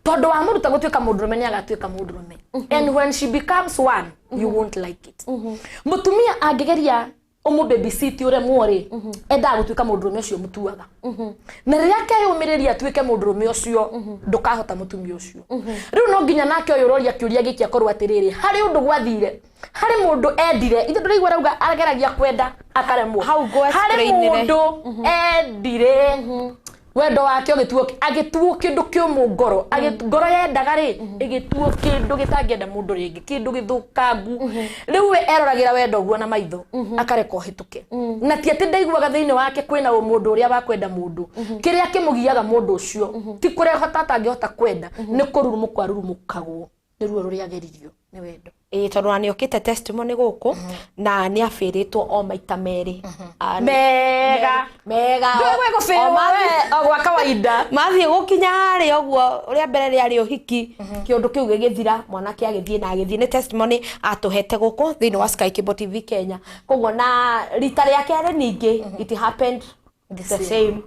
tondũ wa mũruta gũtuĩka mũndũrũme nĩ agatuĩka mũndũrũme and when she becomes one you won't like it mũtumia angĩgeria babysit ũremwo rĩ endaga gũtuĩka mũndũrũme ũcio mũtuaga na rĩrĩa akeyũmĩrĩria atuĩke mũndũrũme ũcio ndũkahota mũtumia ũcio rĩu no nginya nake ũyũ ũroria kĩũria gĩkĩ akorwo atĩrĩrĩ harĩ ũndũ gwathire harĩ mũndũ endire ithe ndũraigua rauga ageragia kwenda akaremwo harĩ mũndũ endire wendo wake agĩtuo kĩndũ kĩũmũ ngoro ngoro yendaga rĩ ĩgĩtuo kĩndũ gĩtangĩenda mũndũ rĩngĩ kĩndũ gĩthũkangu rĩu we eroragĩra wendo ũguo na maitho akareka ũhĩtũke na ti atĩ ndaiguaga thĩinĩ wake kwĩna mũndũ ũrĩa wakwenda mũndũ kĩrĩa kĩmũgiaga mũndũ ũcio ti kũrehota atangĩhota kwenda nĩ kũrurumũka arurumũkagwo nĩ ruo rũrĩa ageririo nĩ wendo tondũ nĩ okĩte testimony gũkũ na nĩ abĩrĩtwo o maita merĩ mega o gwa kawaida mathiĩ gũkinya harĩa ũguo ũrĩa mbere rĩarĩ ũhiki kĩũndũ kĩu gĩgĩthira mwanake agĩthiĩ na agĩthiĩ nĩ testimony atũhete gũkũ thĩinĩ wa Sky Cable TV Kenya koguo na rita rĩa kerĩ ningĩ it happened the same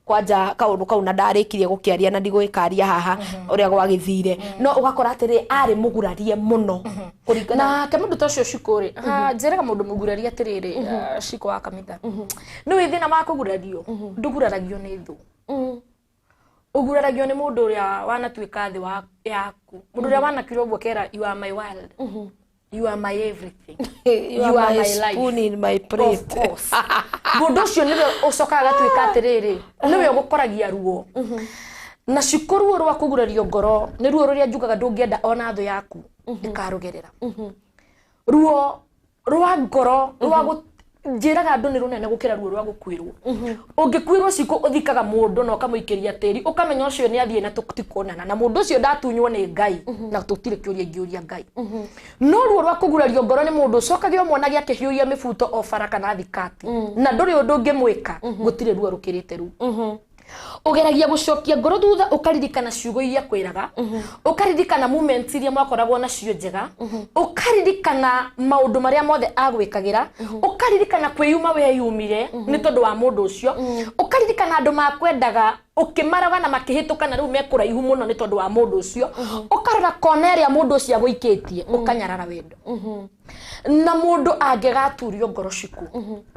kwanja kaũndũ kau na ndarĩkirie gũkĩaria na ndigũĩkaria haha ũrĩa gwagĩthire no ũgakora atĩrĩ arĩ mũgurarie mũno na mũndũ ta ũcio Shiko-rĩ njĩraga mũndũ mũgurarie atĩrĩrĩ Shiko wa Kamitha nĩ wĩ thĩna wa kũgurario ndũguraragio nĩ thũ ũguraragio nĩ mũndũ ũrĩa wanatuĩka thĩ yaku mũndũ ũrĩa wanakirwo ũguo kera you are my world you are my everything you are my spoon in my plate of course mũndũ ũcio nĩwe ũcokaga gatuĩka atĩrĩrĩ nĩwe ũgũkoragia ruo na Shiko ruo rwa kũgurario ngoro nĩ ruo rũrĩa njugaga ndũngĩenda ona thũ yaku ĩkarugerera ruo rwa ngoro rwa njĩraga andũ nĩ rũnene gũkĩra ruo rwa gũkuĩrwo ũngĩkuĩrwo Shiko ũthikaga mũndũ na ũkamũikĩria tĩri ũkamenya ũcio nĩ athiĩ na tũtikonana na mũndũ ũcio ndatunywo nĩ Ngai na tũtirĩ kĩũria ingĩũria Ngai no ruo rwa kũgurario ngoro nĩ mũndũ ũcokaga ũmwonagia akĩhiũria mĩbuto o bara kana thikati na ndũrĩ ũndũ ũngĩmwĩka gũtirĩ ruo rũkĩrĩte rũu ũgeragia gũcokia ngoro thutha ũkaririkana ciugo iria kwĩraga ũkaririkana moments iria mwakoragwo nacio njega ũkaririkana maũndũ marĩa mothe agwĩkagĩra ũkaririkana kwĩyuma weyumire nĩ tondũ wa mũndũ ũcio ũkaririkana andũ makwendaga ukimaraga na makihituka na riu mekuraihu muno ni tondu wa mundu ucio ukarora kona ria mundu ucio aguikitie ukanyarara wendo na mundu angegaturio ngoro ciku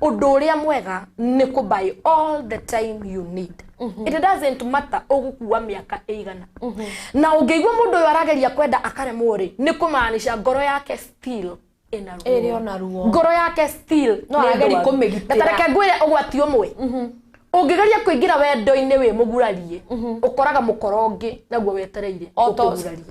undu uria mwega ni kubuy all the time you need it doesn't matter ugukua miaka eigana na ungeigua mundu uyu arageria kwenda akaremwo ri ni kumaanisha ngoro yake still ina ruo ngoro yake still no arageria kumigitira tareke ngwire ugwati umwe ungegeria kuingira wendo-ini wi mugurarie ukoraga mukorongi naguo wetereire ukugurarie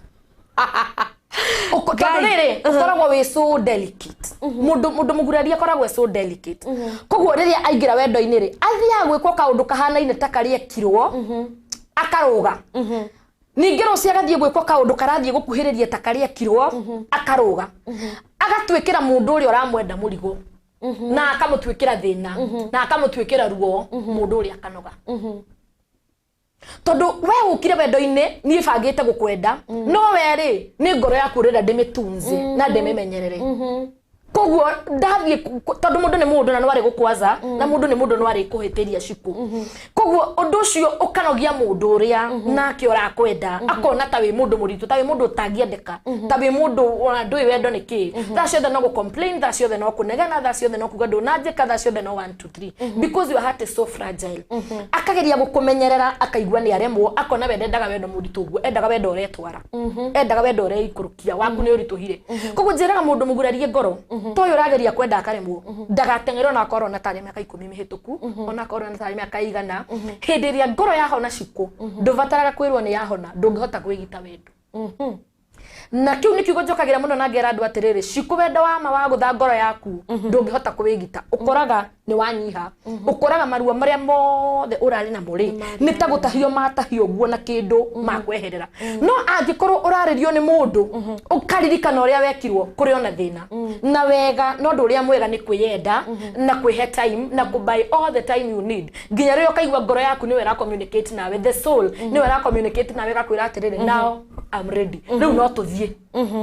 ukotorere ukoragwo wi so delicate mundu mugurarie akoragwo so delicate koguo riria aingira wendo-ini ri athia gwikwo kaundu kahana-ine ta karia kirwo akaruga ningi rucio agathie gwikwo kaundu karathie gukuhiriria ta karia kirwo akaruga agatwikira mundu uria uramwenda murigo na akamutwikira thina na akamutwikira ruo mundu uria akanoga tondu we ukire wendo-ini ni bangite gukwenda no we ri ni ngoro yaku rira ndimitunze na ndimimenyerere koguo ndathie tondu mundu ni mundu na no ari gukwaza na mundu ni mundu no ari kuhitiria ciku koguo undu ucio ukanogia mundu uria nake urakwenda akona ta wi mundu muritu ta wi mundu utangiendeka ta wi mundu ndui wendo niki tha ciothe no complain tha ciothe no kunegana tha ciothe no kuga ndunanjika tha ciothe no 1 2 3 because your heart is so fragile akageria gukumenyerera akaigua ni aremwo akona we ndendaga wendo muritu guo endaga wendo uretwara endaga wendo ureikurukia waku ni urituhire koguo njiraga mundu mugurarie ngoro toyo rageria kwenda akaremwo ndagatengerwo na korwo na tari miaka 10 mihituku ona korwo na tari miaka 100 hindi ria ngoro yahona ciku nduvataraga kwirwo ni yahona ndungihota kwigita wendo na kiu ni kiugo njokagira muno na ngera andu atiriri ciku wendo wa ma wa gutha ngoro yaku ndungihota kwigita ukoraga ni wanyiha ukoraga marua maria mothe urari na muri ni ta gutahio matahio guo na kindu makweherera no angikorwo uraririo ni mundu ukaririkana uria wekirwo kuri ona thina na wega no ndu uria mwega ni kwiyenda na kwihe time na kubuy all the time you need nginya rio kaigwa ngoro yaku ni wera communicate nawe the soul ni wera communicate nawe gakwira atiriri now I'm ready riu no tuthie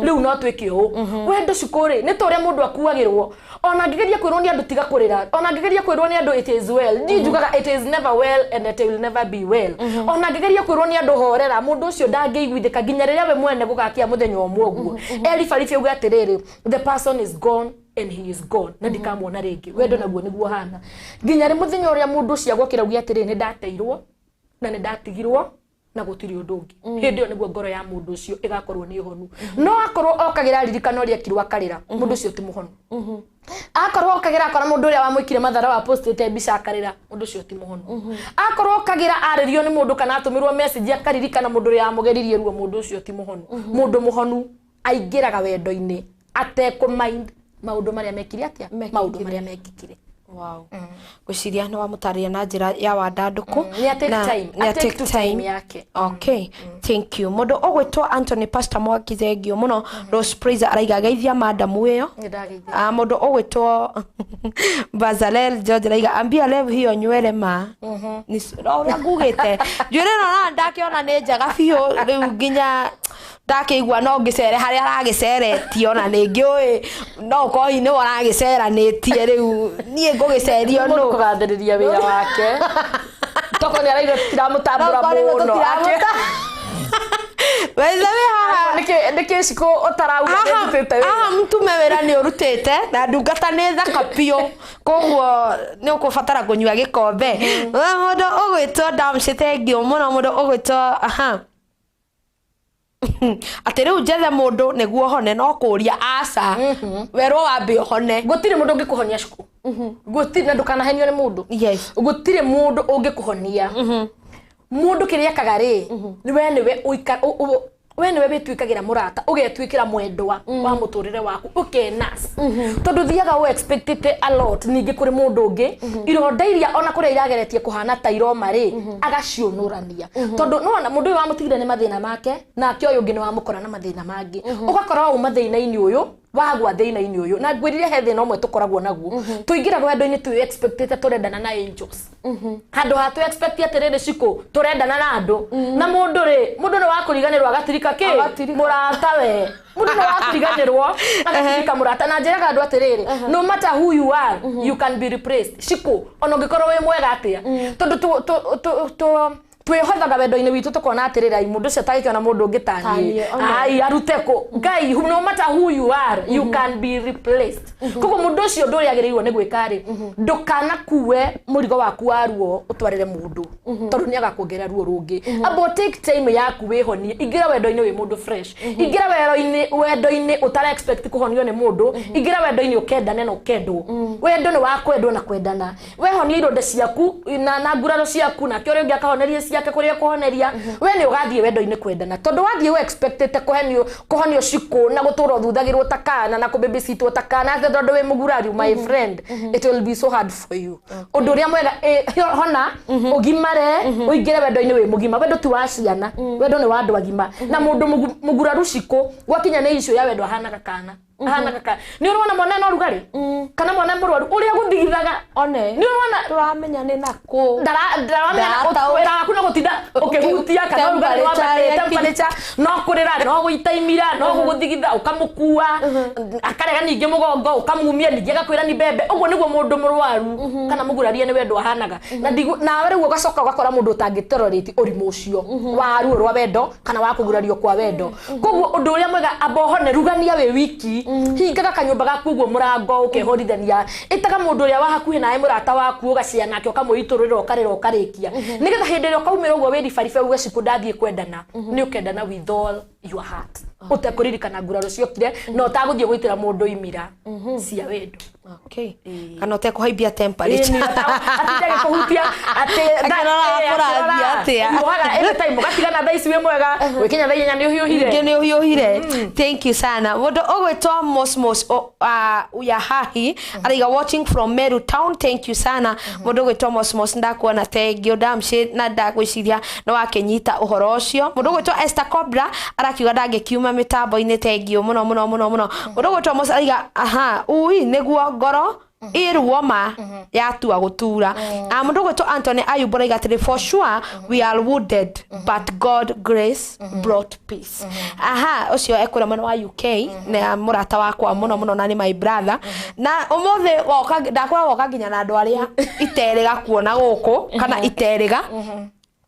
riu no twike u wendo cikuri ni to uria mundu akuagirwo ona ngigeria kwirwo ni andu tiga kurira ona ngigeria kwirwo ni andu it is well njugaga it is never well and it will never be well ona ngigeria kwirwo ni andu horera mundu ucio ndangeiguithika nginya riria we mwene gugakia muthenya omwe guo erifarifi uga atiriri the person is gone and he is gone na ndikamwona ringi wendo naguo niguo hana nginya ri muthenya uria mundu ucio agokira uga atiriri ni ndateirwo na ni ndatigirwo na gutiri undu ungi hindi yo niguo ngoro ya mundu ucio igakorwo ni honu no akorwo okagira ririkana uria kirwa karira mundu ucio ti muhonu akorwo okagira akora mundu uria wamwikire mathara wa postete mbica akarira mundu ucio ti muhonu akorwo okagira aririo ni mundu kana atumirwo message akaririkana mundu uria amugeririe ruo mundu ucio ti muhonu mundu muhonu aingiraga wendo-ini ateku mind maundu maria mekire atia maundu maria mekikire. Wow. Guciria no wamutaria na njira ya wandanduku ni take time yake. Okay. Thank you. Mundu ogwitwo Anthony Pastor Mwakizengio muno Rose Praise araiga geithia madam iyo. Mundu ogwitwo Bazalel George araiga ambia level hiyo nywele ma. Ni ora ngugite. Nywele no ndakiona ni njaga biu riu nginya ndakeigua no ngicere haria aragiceretie na ningiui no koi ni waragiceranitie riu nie ngugicerio no kugathiriria wira wake toko ni araire tiramutambura muno weza we ndike ciko otarauga ndutete mtume wira ni urutite na ndungata ni thaka pio koguo ni ukubatara kunyua gikombe mundu ugwitwo Damshitengio muno mundu ugwitwo ati riu njethe mundu niguo hone no kuria aca werwo wambe hone gutire mundu ungikuhonia ciku gutire na ndukanahenio ni mundu gutire mundu ungikuhonia mundu kiria kagari niwe uika we niwe bitwikagira murata ugetwikira mwendwa wa muturire waku ukenas tondu thiaga we expected a lot ningi kuri mundu ungi ironda iria ona kuria irageretie kuhana ta iroma ri agacionurania tondu nona mundu uyu wamutigire ni mathina make na kio uyu ungi ni wamukora na mathina mangi ugakora u mathina-ini uyu wagwa thina-ini uyu na ngwirire he thina omwe tukoragwo naguo tuingiraga wendo-ini tu expected turendana na angels handu ha tu expect atiriri ciku turendana na andu na mundu ni wakuriganirwo agatirika ki murata we mundu ni wakuriganirwo agatirika murata na njiraga andu atiriri no matter who you are you can be replaced ciku ona ngikorwo we mwega atia tondu twihothaga wendo-inĩ witũ tukona atirira mũndũ ũcio atagikiona mũndũ ũngĩ tani ai aruteko guy no matter who you are you can be replaced koguo mũndũ ũcio ndũrĩ agĩrĩirwo nĩ gwĩka rĩ ndũkana kuwe mũrigo waku wa ruo ũtwarĩre mũndũ tondũ nĩ agakuongerera ruo rũngĩ about take time yaku wĩhonie ingĩra wendo-inĩ wĩ mũndũ fresh ingĩra wendo-inĩ ũtara expect kũhonio nĩ mũndũ ingĩra wendo-inĩ ũkendane na ũkendwo wendo nĩ wa kwendwo na kwendana wehonie ironda ciaku na nguraro ciaku na kĩo rĩngĩ akahoneria ciake kũrĩa kũhoneria we nĩ ũgathiĩ wendo-inĩ kwendana tondũ wathiĩ we expectete kũhonio cikũ na gũtũra ũthuthagĩrwo ta kana na kũbĩbĩcitwo ta kana tondũ wĩ mũguraru my friend it will be so hard for you ũndũ ũrĩa mwega hona ũgimare ũingĩre wendo-inĩ wĩ mũgima wendo ti wa ciana wendo nĩ wa andũ agima na mũndũ mũguraru cikũ gwakinya nĩ icio ya wendo ahanaga kana ni urona mwana no rugari kana mwana mũrwaru uria guthigithaga one ni urona turamenya ni nako ndaramenya wera waku no gutinda ukihutia kana rugari wa temperature no kurira no guitaimira no guthigitha ukamukua akarega ningi mugongo ukamumia ningi agakwira ni bebe uguo niguo mundu mũrwaru kana mũgurarie ni wendo ahanaga na we rĩu ugacoka ugakora mundu utangitolerate urimu ucio wa ruo rwa wendo kana wa kugurario kwa wendo koguo undu uria mwega abohone rugania we wiki hingaga kanyumba gaku uguo murango ukehorithania itaga mundu uria wa hakuhi nae murata waku ugacia nake ukamuiturira ukarira ukarikia nigetha hindi ĩrĩa ukaumira uguo wĩri baribe uge cikundathie kwendana ni ukendana with all your heart utakuririkana nguraro ciokire na utaguthie gwitira mundu imira cia wendo okay kana utekuhaibia temperature atijage kuhutia ate atia muhaga every time ugatigana thaisi we mwega wikinya thainya ni uhiuhire ni uhiuhire thank you sana mundu ogwetwa mosmos uya hahi ariga watching from Meru town thank you sana mundu ogwetwa mosmos ndakuona tengio damshi na ndagwiciria no wakenyita uhoro ucio mundu ogwetwa Esther Cobra arakiuga ndangekiuma mitambo-ini tengio muno mundu ogwetwa mos ariga ui niguo ngoro iruoma yatua gutura mundu ogwetwa Anthony Ayubu ariga atiri for sure we are wounded but God grace brought peace ucio ekura mwana wa UK na murata wakwa muno na ni my brother na umothe woka ndakwa woka nginya na andu aria iterega kuona guku kana iterega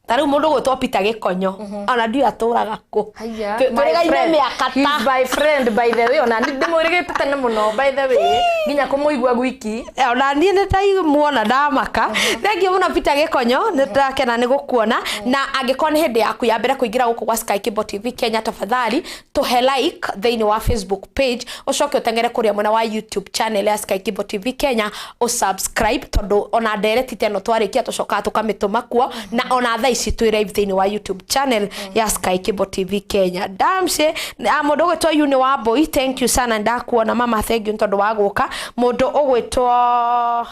tari mundu gwetwa Peter Gikonyo ona ndio aturaga ku turigaine miaka ta my friend by the way ona ndimurigite tene muno by the way nginya kumuigua gwiki ona nie ndaimuona ndamaka thengi muno Peter Gikonyo ndakena ni gukuona na angikorwo ni hindi yaku ya mbere kuingira guku kwa Sky Cable TV Kenya tafadhali tuhe like thini wa Facebook page ucoke utengere kuria mwena wa YouTube channel ya Sky Cable TV Kenya o subscribe tondu ona direct teno twarikia tucoka tukamituma kuo na ona ici twi live thini wa YouTube channel ya Sky Cable TV Kenya damshe mundu ogwetwa Yuni wa Boy thank you sana ndakuona mama thank you tondu wa guka mundu ogwetwa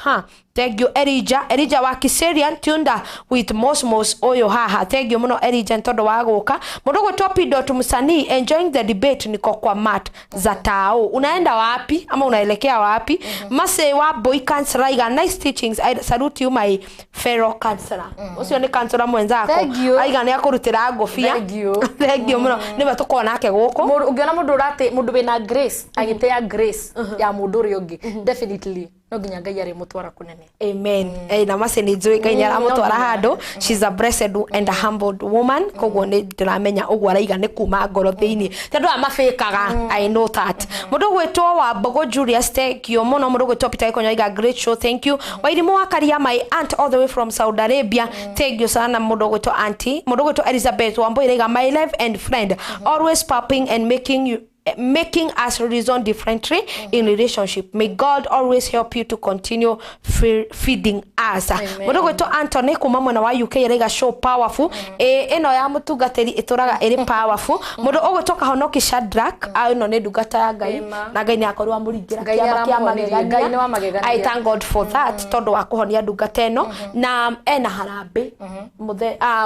thank you Elijah wa Kiserian tunda with mosmos oyo haha thank you muno Elijah tondu wa guka mundu ogwetwa Pidot Musanii enjoying the debate niko kwa mat za tao unaenda wapi ama unaelekea wapi Mase wa Boy Counselor iga nice teachings I salute you my fellow counselor ucio ni counselor mwenzako aiga ni akurutira ngofia thank you muno niwe tukona nake guku ungiona mundu wina grace agitea grace ya mundu uri ungi definitely no nginya Ngai ari mutwara kunene amen na Mase ni njui Ngai ni aramutwara handu she's a blessed and a humbled woman koguo ni ndiramenya uguo araiga ni kuma ngoro thiini tondu amafikaga I know that mundu gwetwa wa Bogo Julius thank you muno mundu gwetwa Peter Gikonyo aiga great show thank you wairimu wakaria my aunt all the way from Saudi Arabia thank you sana mundu gwetwa auntie mundu gwetwa Elizabeth Wamboi aiga my life and friend always popping and making us reason differently in relationship. May God always help you to continue feeding us. Mundu gwetwa Anthony kuma mwena wa UK rega show powerful eno ya mutungatiri ituraga iri powerful mundu ogwetwa Kahonoki Shadrack eno ni ndungata ya Ngai na Ngai ni akorwa muringira kia magegania I thank God for that tondu wa kuhonia ndungata eno na ena harambe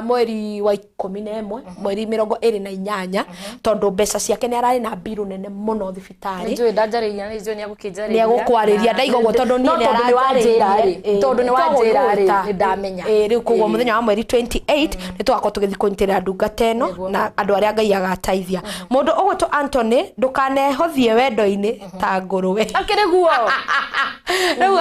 mweri wa 11 mweri 28 tondu mbeca ciake ni arari na biru nene muno thibitari njui ndajarĩria nĩ njui nĩ agũkĩnjarĩria ni agũkwarĩria ndaigogo tondu ni tondũ nĩ wanjĩra rĩ nĩ ndamenya rĩu koguo mũthenya wa mweri 28 nĩ twakorwo tũgĩthiĩ kũnyitĩrĩra ndungata ĩno na andũ arĩa Ngai agateithia mũndũ ũgwĩtwo Anthony ndũkanehothie wendo-inĩ ta ngũrũwe akĩrĩ guo rĩu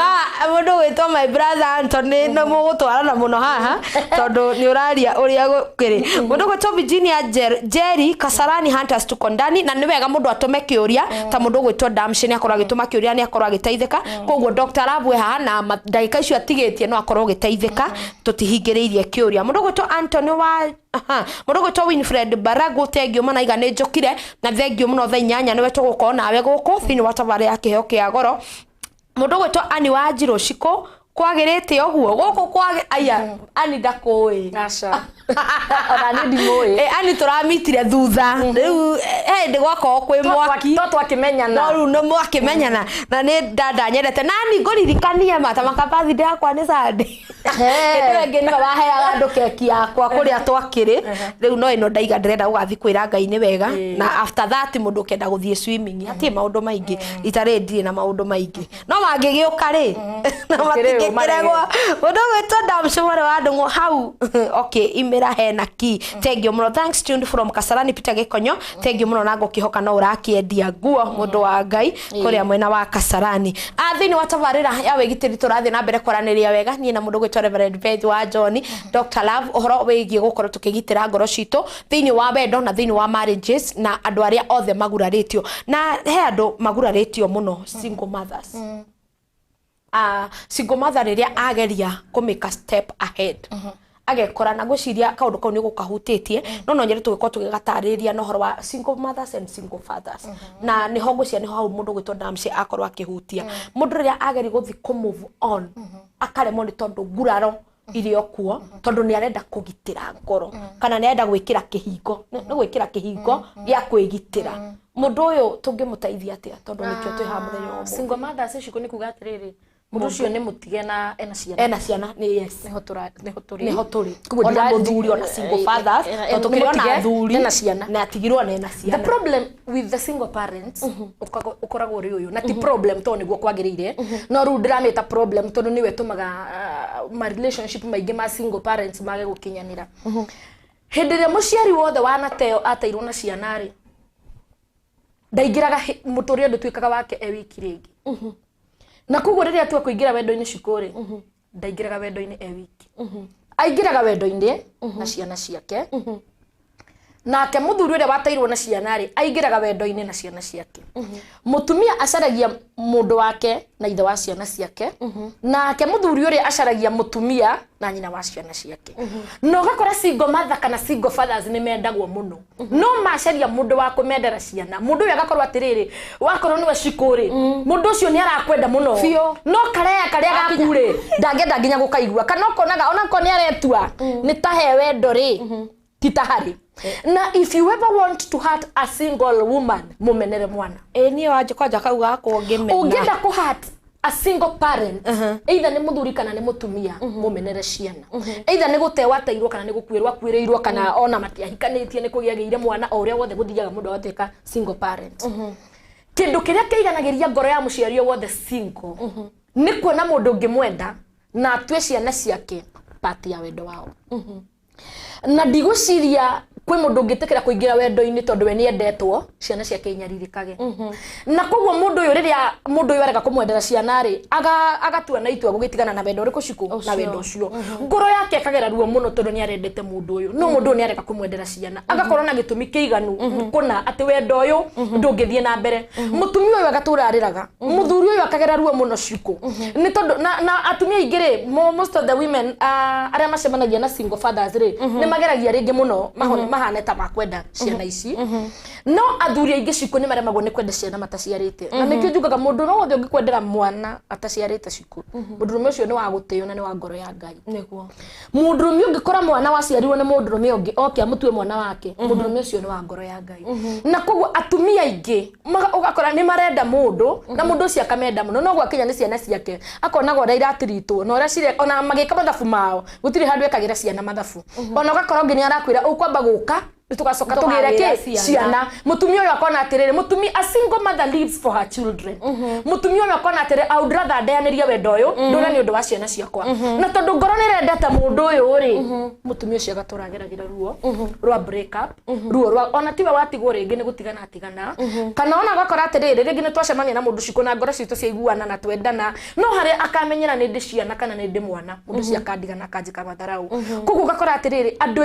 mũndũ ũgwĩtwo my brother Anthony nĩ mũgũtwarana mũno haha tondũ nĩ ũraria ũrĩa gũkĩrĩ mũndũ ũgwĩtwo Virginia Jerry Kasarani Hunters tukondani na nĩ wega mũndũ atũme kĩũria ta mũndũ ũgwĩtwo Damshi nĩ akorwo agĩtũma kĩũria nĩ akorwo agĩteithĩka koguo Dr. Rabwe haha na ndagĩka icio atigĩtie no akorwo agĩteithĩka tũtihingĩrĩirie kĩũria mũndũ ũgwĩtwo Anthony wa mũndũ ũgwĩtwo Winfred Baragu thengiũ mũno iga nĩ njũkire na thengiũ mũno thaa 8 nĩwe tũgũkorwo nawe gũkũ thĩinĩ wa tabarĩra ya kĩheo kĩa goro mũndũ ũgwĩtwo Ani wa Njirũ Shiko kwagĩrĩte ũguo gũkũ kwagĩ aya Ani ndakũĩ aca ona nĩ ndimũĩ Ani tũramitire thutha rĩu hĩndĩ gwakorwo kwĩ mwaki twakĩmenyana rĩu nĩ mwakĩmenyana na nĩ dada nyendete nani ngũririkanie mata makabathi yakwa nĩ Sunday nĩ wengĩ nĩ waheaga andũ keki yakwa kũrĩa twakĩrĩ rĩu no ĩno ndaiga ndĩrenda gũgathiĩ kwĩra Ngai nĩ wega na after that mũndũ kenda gũthiĩ swimming hatirĩ maũndũ maingĩ itarĩ ndirĩ na maũndũ maingĩ no mangĩgĩũka rĩ na matingĩkĩregwo mũndũ gwĩtwo Damshomore wa ndũng'ũ hau okay imera hena ki tengio mũno thanks tuned from Kasarani Peter Gikonyo tengio mũno na ngũkĩhoka no ũrakĩendia nguo mũndũ wa Ngai kũrĩa mwena wa Kasarani thĩinĩ wa tabarĩra ya wĩgitĩri tũrathiĩ na mbere kwaranĩria wega niĩ na mũndũ gwĩtwo Reverend Faith wa John Dr. Love ũhoro wĩgiĩ gũkorwo tũkĩgitĩra ngoro citũ thĩinĩ wa wendo na thĩinĩ wa marriages na andũ arĩa othe magurarĩtio na he andũ magurarĩtio mũno single mothers single mother rĩrĩa ageria kũmake a step ahead agekora na gwĩciria kaũndũ kau nĩ gũkahutĩtie no nyere tũgĩkorwo tũgĩgatarĩria na ũhoro wa single mothers and single fathers na nĩ ho ngũcia nĩ ho mũndũ gwĩtwo Damshi akorwo akĩhutia mũndũ rĩrĩa ageri gũthiĩ kũ move on akaremwo nĩ tondũ nguraro irio kuo tondũ nĩ arenda kũgitĩra ngoro kana nĩ arenda gwĩkĩra kĩhingo nĩ gwĩkĩra kĩhingo gĩa kwĩgitĩra mũndũ ũyũ tũngĩmũteithia atĩa tondũ nĩkĩo twĩ haha mũthenya wa single mothers iciko nĩ kuga atĩrĩrĩ mũndũ ũcio nĩ mũtige na ena ciana nĩ yes nĩho tũrĩ ona mũthuri ona single fathers tondũ tũkĩona athuri na atigirwo na ciana the problem with the single parents ũkoragwo ũrĩ ũyũ na ti problem tondũ nĩguo kwagĩrĩire no rĩu ndĩramĩta problem tondũ nĩwe tũmaga ma relationship maingĩ ma single parents mage gũkinyanĩra hĩndĩ ĩrĩa mũciari wothe wanateo ateirwo na ciana rĩ ndaingĩraga mũtũrĩre ndũtuĩkaga wake wiki rĩngĩ na koguo rĩrĩa atua kũingĩra wendo-inĩ cikũrĩ ndaingĩraga wendo-inĩ wiki aingĩraga wendo-inĩ na ciana ciake nake mũthuri ũrĩa wateirwo na ciana rĩ aingĩraga wendo-inĩ na ciana ciake mũtumia acaragia mũndũ wake na ithe wa ciana ciake nake mũthuri ũrĩa acaragia mũtumia na nyina wa ciana ciake no gakora single mother kana single fathers nĩ mendagwo mũno no macaria mũndũ wa kũmendera ciana mũndũ ũyũ agakorwo atĩrĩrĩ wakorwo nĩwe cikũrĩ mũndũ ũcio nĩ arakwenda mũno no karĩa gakurĩ ndangĩenda nginya gũkaigua kana ũkonaga onako nĩ aretua nĩ tahe wendo rĩ titahari na if you ever want to hurt a single woman mumenere mwana niĩ wanje kwanja kau gakwo ngĩmena ũngĩenda kũ hurt a single parent either nĩ mũthuri kana nĩ mũtumia mumenere ciana either nĩ gũtewa ateirwo kana nĩ gũkuĩrwo akuĩrĩirwo kana ona matiahikanĩtie nĩ kũgĩagĩire mwana o ũrĩa wothe gũthiaga mũndũ agatuĩka single parent kĩndũ kĩrĩa kĩiganagĩria ngoro ya mũciari wothe single nĩ kuona mũndũ ũngĩmwenda na atue ciana ciake part ya wendo wao na ndigũciria kwĩ mũndũ ũngĩtĩkĩra kũingĩra wendo-inĩ tondũ we nĩ endetwo ciana ciake inyaririkage na koguo mũndũ ũyũ rĩrĩa mũndũ ũyũ areka kũmwendera ciana rĩ agatua na itua gũgĩtigana na wendo ũrĩkũ ciku na wendo ũcio ngoro yake akagera ruo mũno tondũ nĩ arendete mũndũ ũyũ no mũndũ ũyũ nĩ areka kũmwendera ciana agakorwo na gĩtũmi kĩiganu kũna atĩ wendo ũyũ ndũngĩthiĩ na mbere mũtumia ũyũ agatũra arĩraga mũthuri ũyũ akagera ruo mũno ciku nĩ tondũ na atumia aingĩ rĩ most of the women arĩa macemanagia na single fathers rĩ nĩ mageragia rĩngĩ mũno mahane ta makwenda ciana ici no athuri aingĩ ciku nĩ maremagwo nĩ kwenda ciana mataciarĩte na nĩkĩo njugaga mũndũ no wothe ũngĩkwendera mwana ataciarĩte ciku mũndũrũme ũcio nĩ wa gũtĩo na nĩ wa ngoro ya Ngai nĩguo mũndũrũme ũngĩkora mwana waciarirwo nĩ mũndũrũme ũngĩ oke amũtue mwana wake mũndũrũme ũcio nĩ wa ngoro ya Ngai na koguo atumia aingĩ ũgakora nĩ marenda mũndũ na mũndũ ũcio akamenda mũno no gwakinya nĩ ciana ciake akonaga ũrĩa iratiritwo na ũrĩa cireka ona magĩka mathabu mao gũtirĩ handũ ekagĩra ciana mathabu ona ũgakora ũngĩ nĩ arakwĩra ũkwamba gũka tugacoka tugire ciana mutumia uyu akona atiriri mutumia a single mother lives for her children mutumia uyu akona atiriri I would rather ndayanirie wendo uyu ndona ni undu wa ciana ciakwa na tondu ngoro ni rendete mundu uyu ri mutumia ucio agaturagiragira ruo rwa break up ruo rwa ona tiwe watigwo ringi ni gutigana atigana kana ona gakora atiriri ringi ni twacemania na mundu ciku na ngoro citu ciaiguana na twendana no hari akamenyera ni ndi ciana kana ni ndi mwana mundu cia kandigana akanjika matharau kugu gakora atiriri andu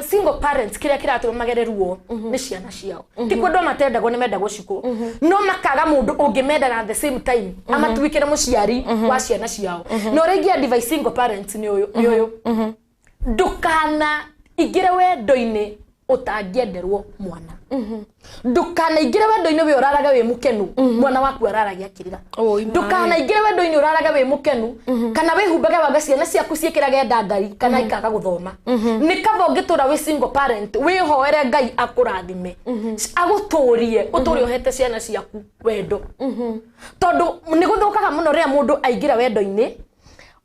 single parents kiria kiratu magereruo ni ciana ciao tikwo ndo matendagwo ni mendagwo ciku no makaga mundu ungimenda at the same time amatuikire muciari wa ciana ciao no ringi advice single parents ni uyu ndukana igire wendo-ini utangienderwo mwana ndukana igire wendo-ini we uraraga we mukenu mwana waku araragia kirira ndukana igire wendo-ini uraraga we mukenu kana we humbaga waga ciana ciaku ciikirage ndangari kana ikaga guthoma ni kaba ungitura we single parent we hoere Ngai akurathime aguturie uturie uhete ciana ciaku wendo tondu ni guthukaga muno ria mundu aingira wendo-ini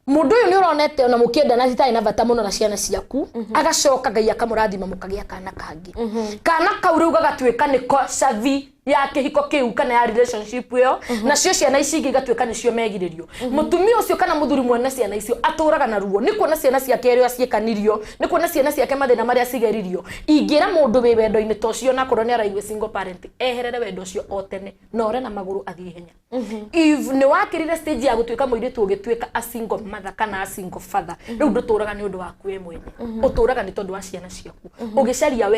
mundu uyu ni uronete ona mukienda na citai na bata muno na ciana ciaku agacoka Ngai akamurathima mukagia kana kangi kana kauru gagatuika niko savi ya kihiko kiu kana ya relationship yo na cio ciana ici ingi gatuika nicio megiririo mutumia ucio kana muthuri mwana ciana icio aturaga na ruo niko na ciana ciake rio aciekanirio niko na ciana ciake mathina maria cigeririo ingira mundu we wendo-ini tocio na korwo ni araigwe single parent eherere wendo ucio otene no ore na maguru athie henya if ni wakirire stage ya gutuika muiritu ugituika a single mother kana a single father riu nduturaga ni undu waku we mwene uturaga ni tondu wa ciana ciaku ugicaria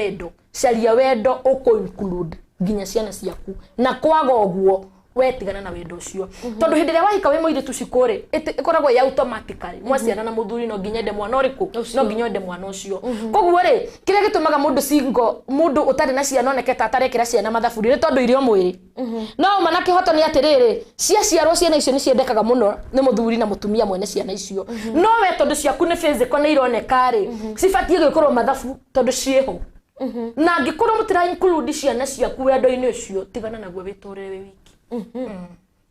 wendo uko include ginya ciana ciaku na kwaga uguo wetigana na wendo ucio tondu hindi ria wahika we muiritu cikuri ikoragwo ya automatically mwaciana na muthuri no ginya de mwana uriku no ginya de mwana ucio koguo ri kiria gitumaga mundu single mundu utari na ciana oneketa atarekira ciana mathaburi ri tondu irio mwiri no mana kihoto ni atiriri ciarwo ciana icio ni ciendekaga muno ni muthuri na mutumia mwene ciana icio no we tondu ciaku ni physical ni ironeka ri cibatie gwikorwo mathabu tondu cieho na ngikorwo mutira include ciana ciaku wendo-ini ucio tigana naguo witurire we wiki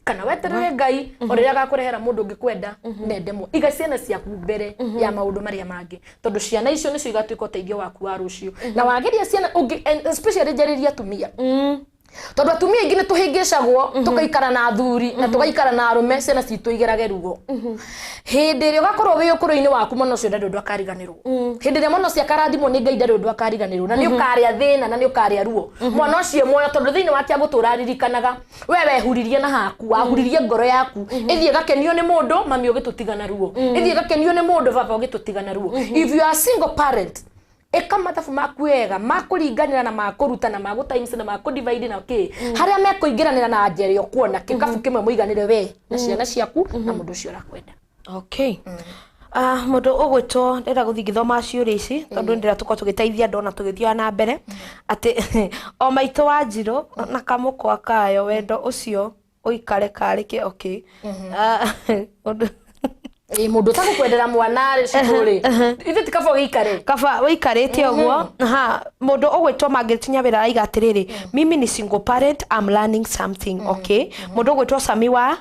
kana weterere Ngai oria agakurehera mundu ungikwenda ndendemo iga ciana ciaku mbere ya maundu maria mangi tondu ciana icio nicio igatuika uteithio waku wa rucio na wagiria ciana especially jariria tumia tondu atumia ingi ni tuhingicagwo tukaikara na athuri na tugaikara na arume ciana citu igerage rugo hindi ri ugakorwo wi ukuru-ini waku muno cio ndu akariganirwo hindi ri muno cia karathimo ni Ngai ndu akariganirwo na ni ukaria thina na ni ukaria ruo mwana ucio moyo tondu thini wake agutura ririkanaga wewe huririe na haku wahuririe ngoro yaku ithie gakenio ni mundu mami ugitutigana ruo ithie gakenio ni mundu baba ugitutigana ruo if you are single parent eka mathabu maku wega makuringanira na makurutana magutimes na makudivide na haria mekuingiranira na njeri okuona kikabu kimwe muiganire we na ciana ciaku na mundu ucio rakwenda okay mundu ugwitwo ndira guthi githoma ciuri ici tondu ndira tuko tugiteithia ndona tugithia na mbere ati o maito wa njiro na kamukwa kayo wendo ucio uikare karike okay mundu tagukwendera mwana ri cukuri ithe tikaba wikare kaba wikarite uguo mundu ugwitwo mangitinya wira aiga atiriri mimi ni single parent I'm learning something okay mundu ugwitwo Sami wa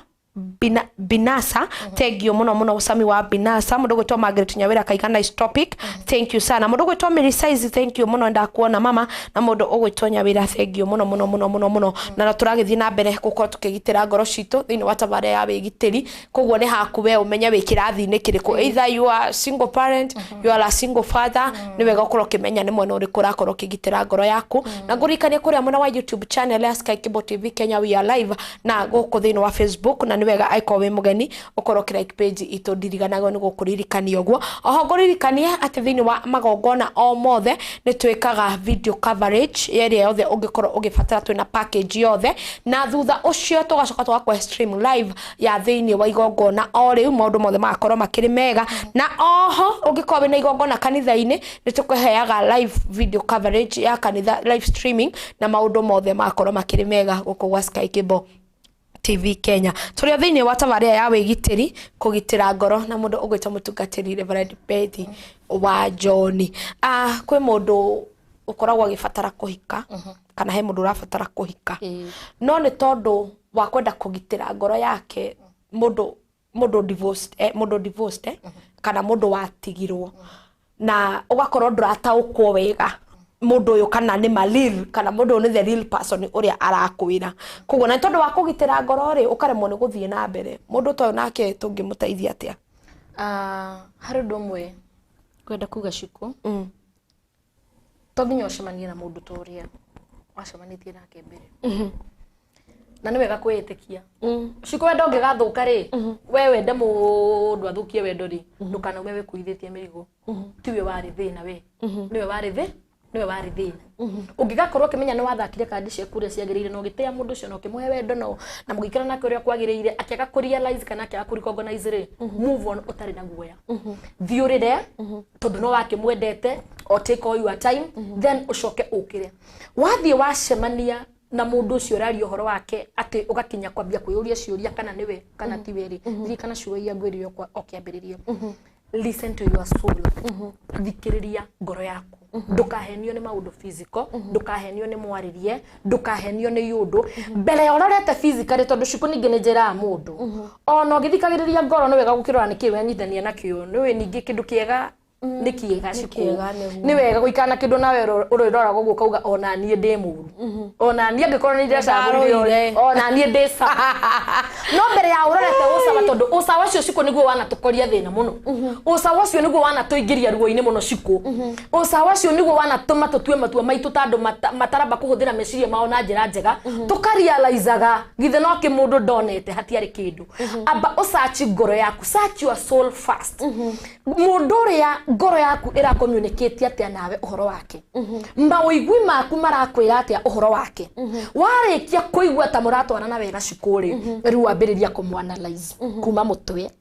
Binasa thank you muno Sami wa Binasa mundu gwitwa Margaret Nyawira kaika nice topic thank you sana mundu gwitwa Mary Size thank you muno ndakuona mama na mundu ugwitwa Nyawira thank you muno na turagithii na mbere gukorwo tukigitira ngoro citu thini wa tabare ya wigitiri koguo ni haku we umenya wi kirathi-ini kiriku either you are single parent you are a single father ni wega ukorwo kimenya ni mwena uriku rakorwo kigitira ngoro yaku na ngurikania kuria mwena wa YouTube channel ya Sky Cable TV Kenya we are live na guku thini wa Facebook na wega aiko we mugeni ukorwo like page ito ndiriganago ni gukuririkania guo oho nguririkania ati thini wa magongona o mothe ni twikaga video coverage area yothe ungikorwo ugifatara twina package yothe na thutha ucio tugacoka tugakwa stream live ya thini wa igongona o riu maundu mothe magakorwo makiri mega na oho ungikorwo wina igongona kanitha-ini ni tukuheaga live video coverage ya kanitha live streaming na maundu mothe magakorwo makiri mega guku gwa Sky Cable TV Kenya turi thini wa tabaria ya wigitiri kugitira ngoro na mundu ugwita mutungatiri Reverend Betty wa John kwi mundu ukoragwo agifatara kuhika kana he mundu urafatara kuhika no ni tondu wa kwenda kugitira ngoro yake mundu divorced kana mundu watigirwo na ugakorwo ndurataukwo wega mundu uyu kana ni real kana mundu ni the real person uria arakwira koguo na tondu wa kugitira ngoro ri ukaremwo ni guthie na mbere mundu toyo nake tungimuteithia atia hari ndomwe kwenda kuga Ciku to nginya ucemanie na mundu toria wacemanitie nake mbere na ni wega kwitikia Ciku wenda ungigathuka ri we wende mundu athukie wendo ri ndukana we kuithitie mirigo tiwe wari thina we niwe wari thina ungigakorwo kimenya ni wathakire kandi cia kuria ciagirire no gitia mundu cio no kimuhe wendo no na mugikira nake uria kwagirire akiaga ku realize kana akiaga ku recognize ri move on utari na guoya thiurire tondu no wakimwendete or take all your time then ucoke ukire wathie wacemania na mundu ucio rari uhoro wake ati ugakinya kwambia kuyuria ciuria kana niwe kana ti weri thiri kana ciuria ngwirio kwa okiambiriria listen to your soul thikiriria ngoro yaku ndukahenio ni maundu physical ndukahenio ni mwaririe ndukahenio ni yundu mbere ya urorete physically tondu Ciku ningi ni njira mundu ona ngithikagiriria ngoro ni wega gukirora nikiwe nyithania nakio niwe ningi kindu kiega ni kiega Ciku ni wega guikana kindu nawe urirora gugu kauga ona nie ndi muru ona nie ngikorwo ni ndacagurire ona nie ndisa no mbere ya urorete usawa tondu usawa cio Ciku niguo wana tukoria thina muno usawa cio niguo wana tuingiria ruo-ini muno Ciku usawa cio niguo wana tuma tutue matua maitu tandu mataramba kuhuthira meciria mao na njira njega tukarealizaga githe no kimundu ndonete hatiari kindu amba usachi ngoro yaku search your soul first mundu ria ngoro yaku ira communicate atia nawe uhoro wake mawigwi maku marakwira atia uhoro wake warikia kuigua ta muratwarana wega Ciku ri riu ambiriria kumwanalyze kuma mutwe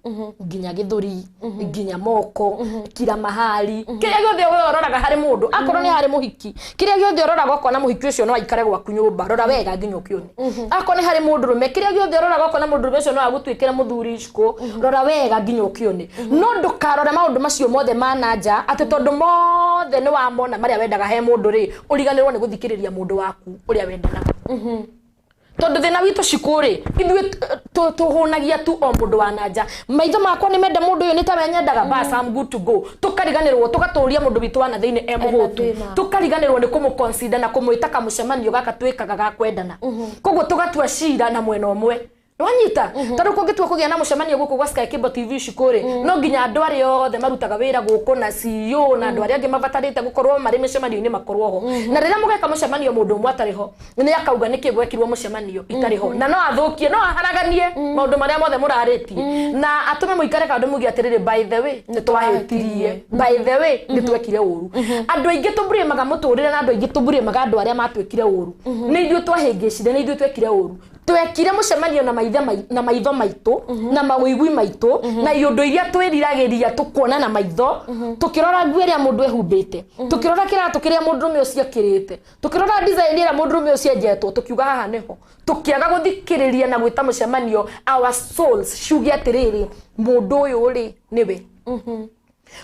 nginya githuri nginya moko kira mahali kiria giothe we uroraga hari mundu akorwo ni hari muhiki kiria giothe uroraga ukona muhiki ucio no aikare gwaku nyumba rora wega nginya ukione akorwo ni hari mundu rume kiria giothe uroraga ukona mundu rume ucio no agutwikira muthuri Ciku rora wega nginya ukione no ndukarore maundu macio mothe mananja ati tondu mothe ni wamona maria wendaga he mundu ri uriganirwo ni guthikiriria mundu waku uria wendaga tondu thina witu Ciku ri ithuĩ tuhunagia tu o mundu wa nanja maitho makwa ni menda mundu uyu ni ta wenyendaga bas I'm good to go tukariganirwo tugaturia mundu witu wana thiini muhutu tukariganirwo ni kumuconsider na kumwita kamucemanio gaka twikaga ga kwendana koguo tugatua cira na mwena umwe nwanyita tondu kungitua kugia na mucemanio guku gwa Sky Cable TV Ciku ri no nginya andu ari othe marutaga wira guku na CEO na andu ari angi mabatarite gukorwo mari mucemanio-ini makorwo ho na riria mugeka mucemanio mundu umwe atariho ni akauga niki gwekirwo mucemanio itariho na no athukie no aharaganie maundu maria mothe muraritie na atume muikare kandu mugi atiriri by the way ni twahetirie by the way ni twekire uru andu aingi tubrimaga muturire na andu aingi tubrimaga andu aria matwekire uru ni ithuĩ twahingicire ni ithuĩ twekire uru twekire mucemanio na maitho maitu na mawigwi maitu na iundu iria twiriragiria tukuona na maitho tukirora nguo iria mundu ehumbite tukirora kiratu kiria mundu rume ucio akirite tukirora design iria mundu rume ucio enjetwo tukiuga haha niho tukiaga guthikiriria na gwita mucemanio our souls ciuge atiriri mundu uyu ri niwe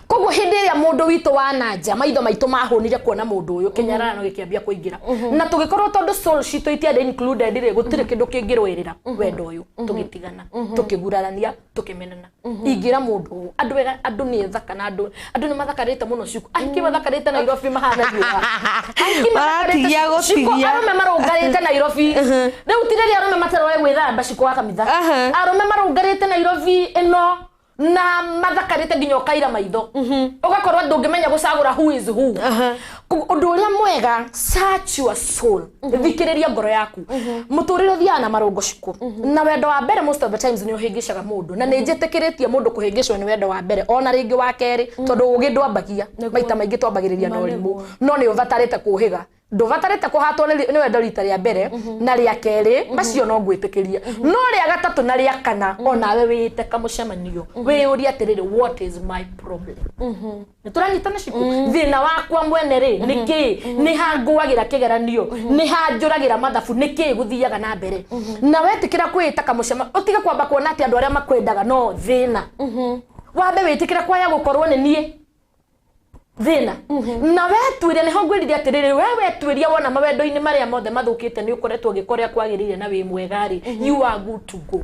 koguo hindi iria mundu witu wa nanja maitho maitu mahunire kuona mundu uyu kinyarara no gikiambia kuingira na tugikorwo tondu soul citu itiade included ri gutire kindu kingirwirira wendo uyu tugitigana tukigurarania tukimenana ingira mundu andu wega andu ni thaka na andu ni mathakarite muno Ciku aingi mathakarite Nairobi mahanagia aingi maratigia gutigia arume marungarite Nairobi riu tireri arume mataroe gwithamba Ciku wa kamitha arume marungarite Nairobi ino na mathakarite nginya ukaira maitho ugakorwo ndungimenya gucagura who is who undu uria mwega search your soul thikiriria ngoro yaku muturire thia na marungo Ciku na wendo wa mbere most of the times ni uhingicaga mundu na ninjitikiritie mundu kuhingicwo ni wendo wa mbere ona ringi wa keri tondu ugi ndwambagia maita maingi twambagiriria na urimu no ni uvatarite kuhiga nduvatarite kuhatwo ni wendo rita ria mbere na ria keri macio no gwitikiria no ria gatatu na ria kana onawe wite kamucemanio we uri atiriri what is my problem nituranyitana Ciku thina wakwa mwene ri niki ni hanguagira kigeranio ni hanjuragira mathabu niki guthiaga na mbere na wetikira kwita kamucema utiga kwamba kuona ati andu aria makwendaga no thina wambe witikira kwaya gukorwo ni nie thina na wetwire niho ngwirire atiriri we wetwiria wona mawendo-ini maria mothe mathukite ni ukoretwo gikoria kwagirire na wi mwegari you are good to go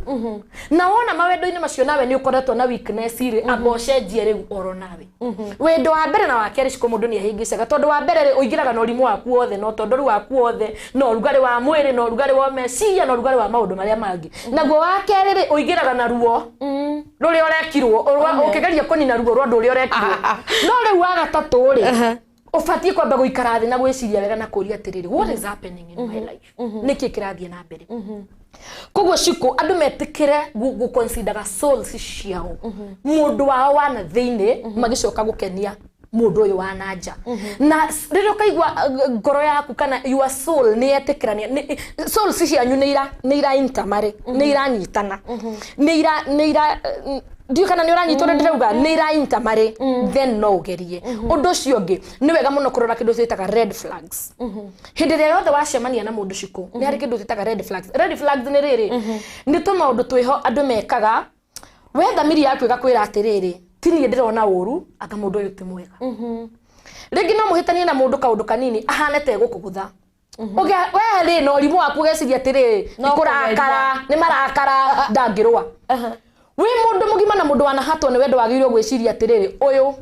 na wona mawendo-ini macio nawe ni ukoretwo na weakness ri abocenjie riu oro nawe wendo wa mbere na wa keri ciko mundu ni ahingicaga tondu wa mbere uigiraga na urimu waku wothe no tondu waku wothe no rugari wa mwiri no rugari wa meciria no rugari wa maundu maria mangi naguo wa keri ri uigiraga na ruo ruri orekirwo ukigeria kunina ruo rwa nduri orekirwo no riu wa gatatu ri ufatie kwamba guikara thi na gwiciria wega na kuria atiriri what is happening in my life niki kirathie na mbere koguo ciko andu metikire gu consider souls ciao mundu wao wana thiini magicoka gukenia mundu uyu wa nanja na ririo kaigwa ngoro yaku kana your soul ni etikirania soul cianyu ni ira intamare ni iranyitana ni ira ndio kana ni uranyitwo ndirauga ni ira intamare then no ugerie undu cio ngi ni wega muno kurora kindu citaga red flags hindi ria yothe wacemania na mundu ciko ni hari kindu citaga red flags ni riri ni to maundu twiho andu mekaga we thamiri yaku igakwira atiriri tini ndirona uru aka mundu uyu ti mwega ringi no muhitanie na mundu kaundu kanini ahanete gukugutha we ri no rimu waku geciria atiri ni kurakara ni marakara ndangirwa we mundu mugima na mundu wanahatwo ni wendo wagirirwo gwiciria atiriri uyu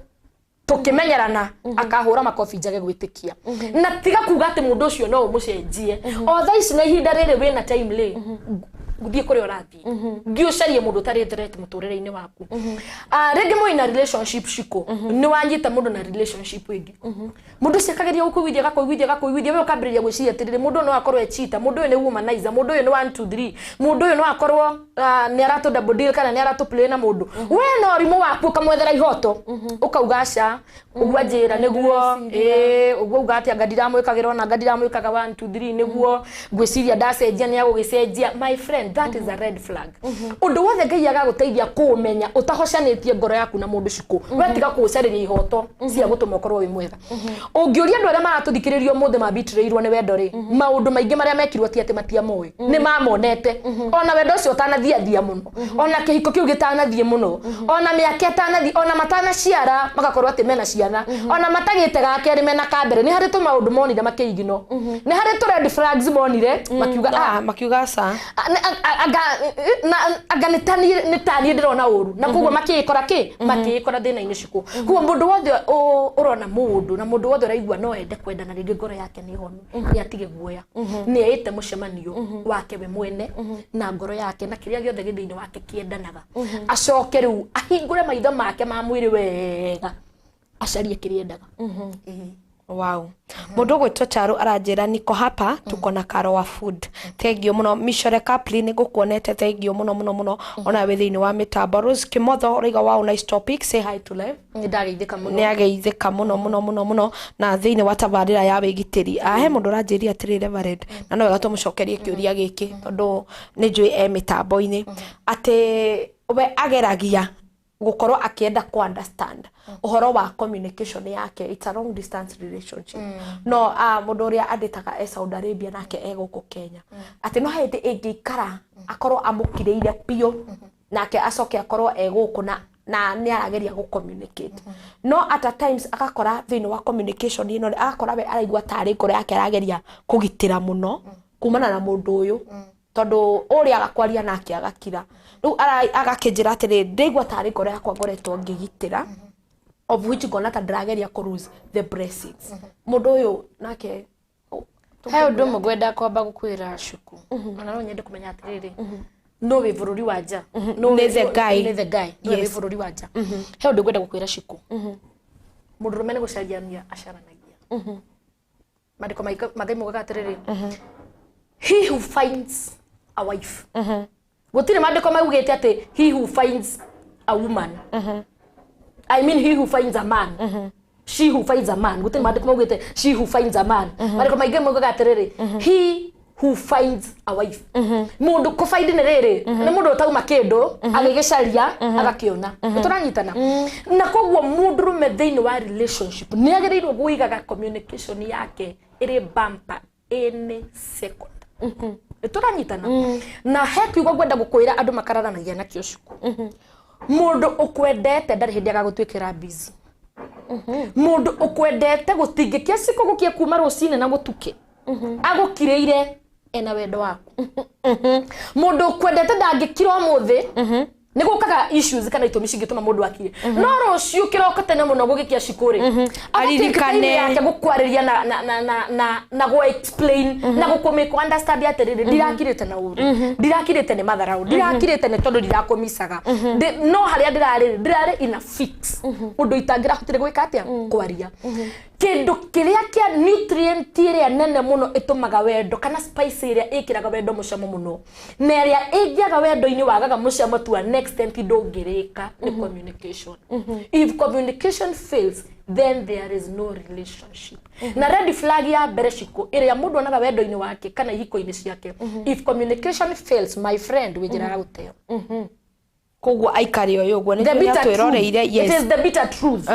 tukimenyerana akahura makofi njage gwitikia na tiga kuga ati mundu ucio no umucenjie o thaa ici na ihinda riri wina time ri guthie kuri orathi ngiucarie mundu tari threat muturire-ini waku ringi mwina relationship ciko ni wanyita mundu na relationship wingi mundu cikageria gukuigithia we ukambiriria gwiciria atiriri mundu no akorwo echita mundu uyu ni womanizer mundu uyu ni 1 2 3 mundu uyu no akorwo ni aratu double deal kana ni aratu play na mundu we no rimu waku kamwethera ihoto ukaugaca ugwa njira niguo ugwa ugati angadira mwikagira na angadira mwikaga 1 2 3 niguo gwiciria ndacenjia ni agugicenjia my friend that is a red flag undu wothe Ngai agaguteithia kumenya utahocanitie ngoro yaku na mundu ciko wetiga kucariria ihoto cia gutuma ukorwo wi mwega ungiuria andu aria maratuthikiririo muthe mabitirairwo ni wendo ri maundu maingi maria mekirwo ti ati matia moy ni mamonete ona wendo ucio utanathia muno ona kihiko kiu gitanathie muno ona miaka itanathie ona matana ciara magakorwo ati mena ciana ona matagite gakeri mena kambere ni hari tu maundu monire makiigino ni hari tu red flags monire makiuga sa aga nitani ndirona uru na koguo makikora makikora thina-ini ciko koguo mundu wothe urona mundu na mundu wothe uraigua no ende kwendana ringi ngoro yake ni honu ni atige guoya ni eite mucemanio wake we mwene na ngoro yake na kiria giothe githiini wake kiendanaga acoke riu ahingure maitho make ma mwiri wega acarie kiriendaga wow mundu gwitwo Charo aranjira niko hapa tuko na Karo wa food thank you muno Mishore Kapli ni gukuonete thank you muno ona we thiini wa mitambo Rose Kimotho riga wow nice topic say hi to live ni ndageithika muno ni ageithika muno na thiini wa tabarira ya wigitiri he mundu aranjiria atiri Reverend na no wega tumucokerie kiuria giki tondu ni njui mitambo-ini ati we ageragia gukorwo akienda ku understand uhoro wa communication yake it's a long distance relationship no mundu uria anditaga Saudi Arabia nake guku Kenya ati no hindi ingikara akorwo amukireire pio nake acoke akorwo guku na ni arageria gu communicate no at times akakora thiini wa communication ino akakora we araigua tari ngoro yake arageria kugitira muno kumana na mundu uyu tondu uria agakwaria nake agakira riu agakinjira atiri ndigwa tari ngoro yakwa ngoretwo ngigitira of which gonna ta drageria ku lose the blessings mundu uyu nake he undu mugwenda kwamba gukwira cuku ona no nyende kumenya atiriri no we bururi wa nja no the guy no we bururi wa nja he undu gwenda gukwira cuku mundu rumene gucariania acaranagia mandiko magai mugaga atiriri he who finds a wife gutire mandiko maugite ati he who finds a woman I mean he who finds a man she who finds a man gutire mandiko maugite she who finds a man mandiko magai mugaga atiriri he who finds a wife mundu ko find ni riri ni mundu utauma kindu agigicaria agakiona turanyitana na koguo mundu rume thiini wa relationship ni agirirwo guigaga communication yake iri bumper any second turanyitana na heku igwa gwenda gukwira andu makararanagia na kio cuku mundu ukwendete ndari hindi agagutwikira busy mundu ukwendete gutingikia ciko gukia kuma rucine na gutuke agukireire ena wendo waku mundu ukwendete ndangikira umuthi nigukaga issues kana itumi cingituma mundu akire no rucio kiroka tene muno gugikia cikuri aririkane yake gukwariria na go explain na gukumika understand atiriri ndirakirite na uru ndirakirite ni matharau ndirakirite ni tondu ndirakumicaga no haria ndirari ina fix undu itangira hotire gwika atia kwaria kindu kiria kia nutrient iria nene muno itumaga wendo kana spice iria ikiraga wendo mucamo muno na iria ingiaga wendo-ini wagaga mucamo to an extent ndungirika ni communication. If communication fails, then there is no relationship. Na red flag ya mbere ciko iria mundu onaga wendo-ini wake kana ihiko-ini ciake. If communication fails, my friend, wijiraga guteo. Kogwo aikari oyo gwo nĩ twĩroreire. Yes, it is the bitter truth.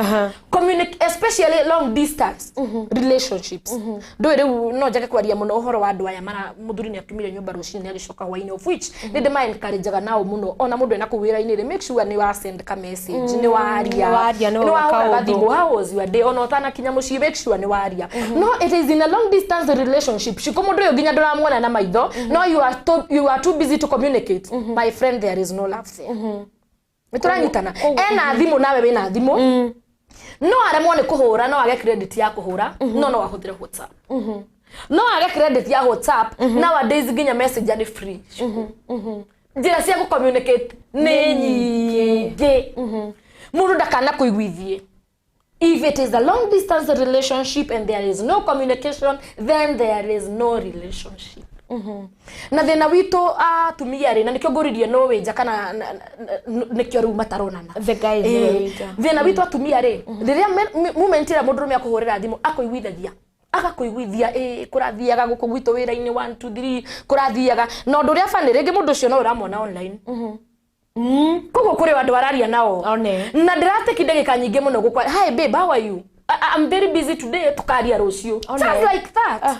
Especially long distance relationships. Ndo rĩu no njage kwaria muno uhoro wa andu aya mara muthuri ni atumire nyumba rucini agicoka hwaini, of which nĩ ndĩma encourageaga nao muno ona mundu ena kuwira-ini ri make sure ni wa send ka message ni waria ni wa thimũ how was your day ona utana kinya muciĩ make sure ni waria. No, it is in a long distance relationship ciko mundu uyu nginya ndũramuona na maitho no you are too busy to communicate. My friend, there is no love there. Nituranyitana ena thimu nawe wina thimu no aremwo ni kuhura no age credit ya kuhura no ahũthĩre WhatsApp no age credit ya WhatsApp nowadays nginya message ni free njĩra cia ku communicate nĩ nyingĩ mundu ndakana kuiguithie. If it is a long distance relationship and there is no communication, then there is no relationship. Na thina witu atumia ri na nikyo nguririe no winja kana nikyo ru mataronana the guys thina witu atumia ri riria moment ira mundu rumia kuhurira thimu akoiguithagia agakuiguithia kurathiaga guku gwitu wira-ini 1 2 3 kurathiaga no ndu ria fani ringi mundu ucio no uramona online kogo kuri wandu wararia nao na ndirateki ndagika nyingi muno gukwa hi babe, how are you? I'm very busy today tukaria rucio just like that.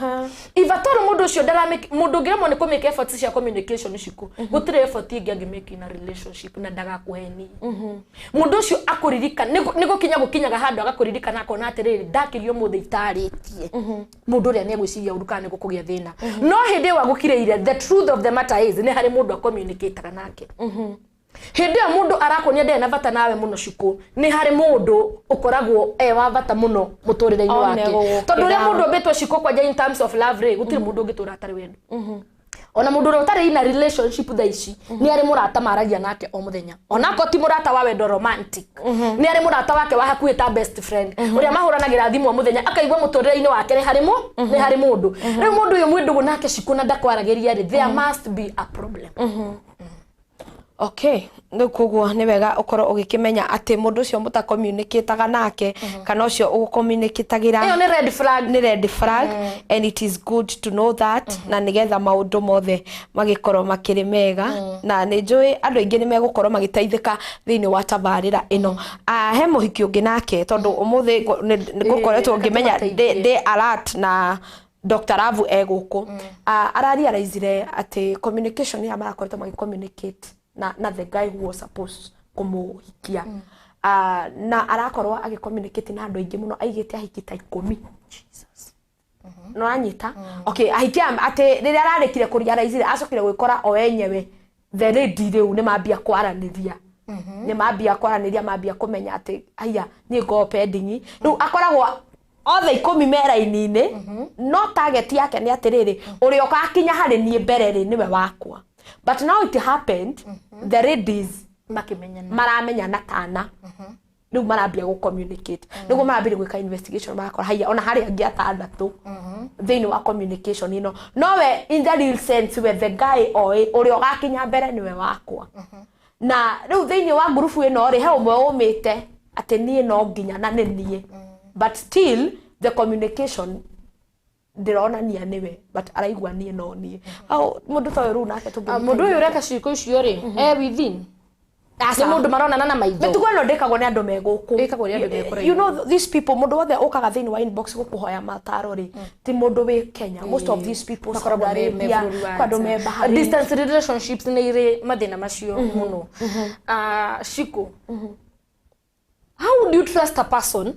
If atoro mundu ucio mundu ngira mone ko make effort cia communication ciko gutire effort ingi angimake in a relationship na ndaga kuheni mundu ucio akuririka nigo gukinyaga handu agakuririka na kona atiriri ndakirio muthe itaritie mundu ria ni gwiciria urukane gukugia thina no hindi wa gukireire. The truth of the matter is ni hari mundu communicate nake hindi ya mundu arakonia ndena bata nawe muno ciko ni hari mundu ukoragwo wa bata muno muturire-ini wake tondu ria mundu betwa ciko kwa in terms of love ri gutiri mundu ungitura atari wendo ona mundu utari ina relationship thaici ni ari murata maragia nake o muthenya ona ko ti murata wa wendo romantic ni ari murata wake wa hakuhi ta best friend uria mahuranagira thimu o muthenya akaigwa muturire-ini wake ni hari mundu riu mundu uyu mwindugu nake ciko na ndakwaragiria ri there must be a problem. Okay, kogwo ni wega ukoro ugikimenya ati mundu ucio muta communicateaga nake kana ucio ugucommunicateagira iyo ni red flag and it is good to know that na nigetha maundu mothe magikorwo makiri mega na ni njui andu aingi ni megukorwo magiteithika thiini wa tabarira ino he muhiki ungi nake tondu umuthi ngukoretwo ngimenya de alert na Dr. Ravu eguku ararealizire ati communication ya marakoretwo magicommunicate na the guy who was supposed kumuhikia na arakorwo agicommunicate na andu aingi muno aigite ahikita 10 Jesus no anyita okay ahikia ati riria ararekire kurealize acokire gwikora o enyewe the lady riu ni mambia kwaraniria ni mambia kwaraniria mambia kumenya ati aya ni go pending riu akoragwo othe 10 mera-ini no target yake ni atiriri uri okakinya hari nie mbere ri niwe wakwa. But now it happened, the ladies maramenya na tana riu marambia go communicate nigo marambia gwika investigation marakora haya ona hari angi atandatu thiini wa communication ino nowe in the real sense with the guy uri ogakinya mbere niwe wakwa na riu thiini wa group ino ri he umwe umite ati nie no nginya na nie but still the communication ndirona nia niwe but araigwa nie no nie au mundu toyo ru nake tungi mundu uyu reka ciko icio ri within asa mundu marona na maitho mitugo no ndikagwo ni andu meguku you know these people mundu wothe ukaga thini wa inbox gukuhoya mataro ri ti mundu wi Kenya most of these people makoragwo kwando me bahari distance relationships ni ire mathina macio muno ciko how do you trust a person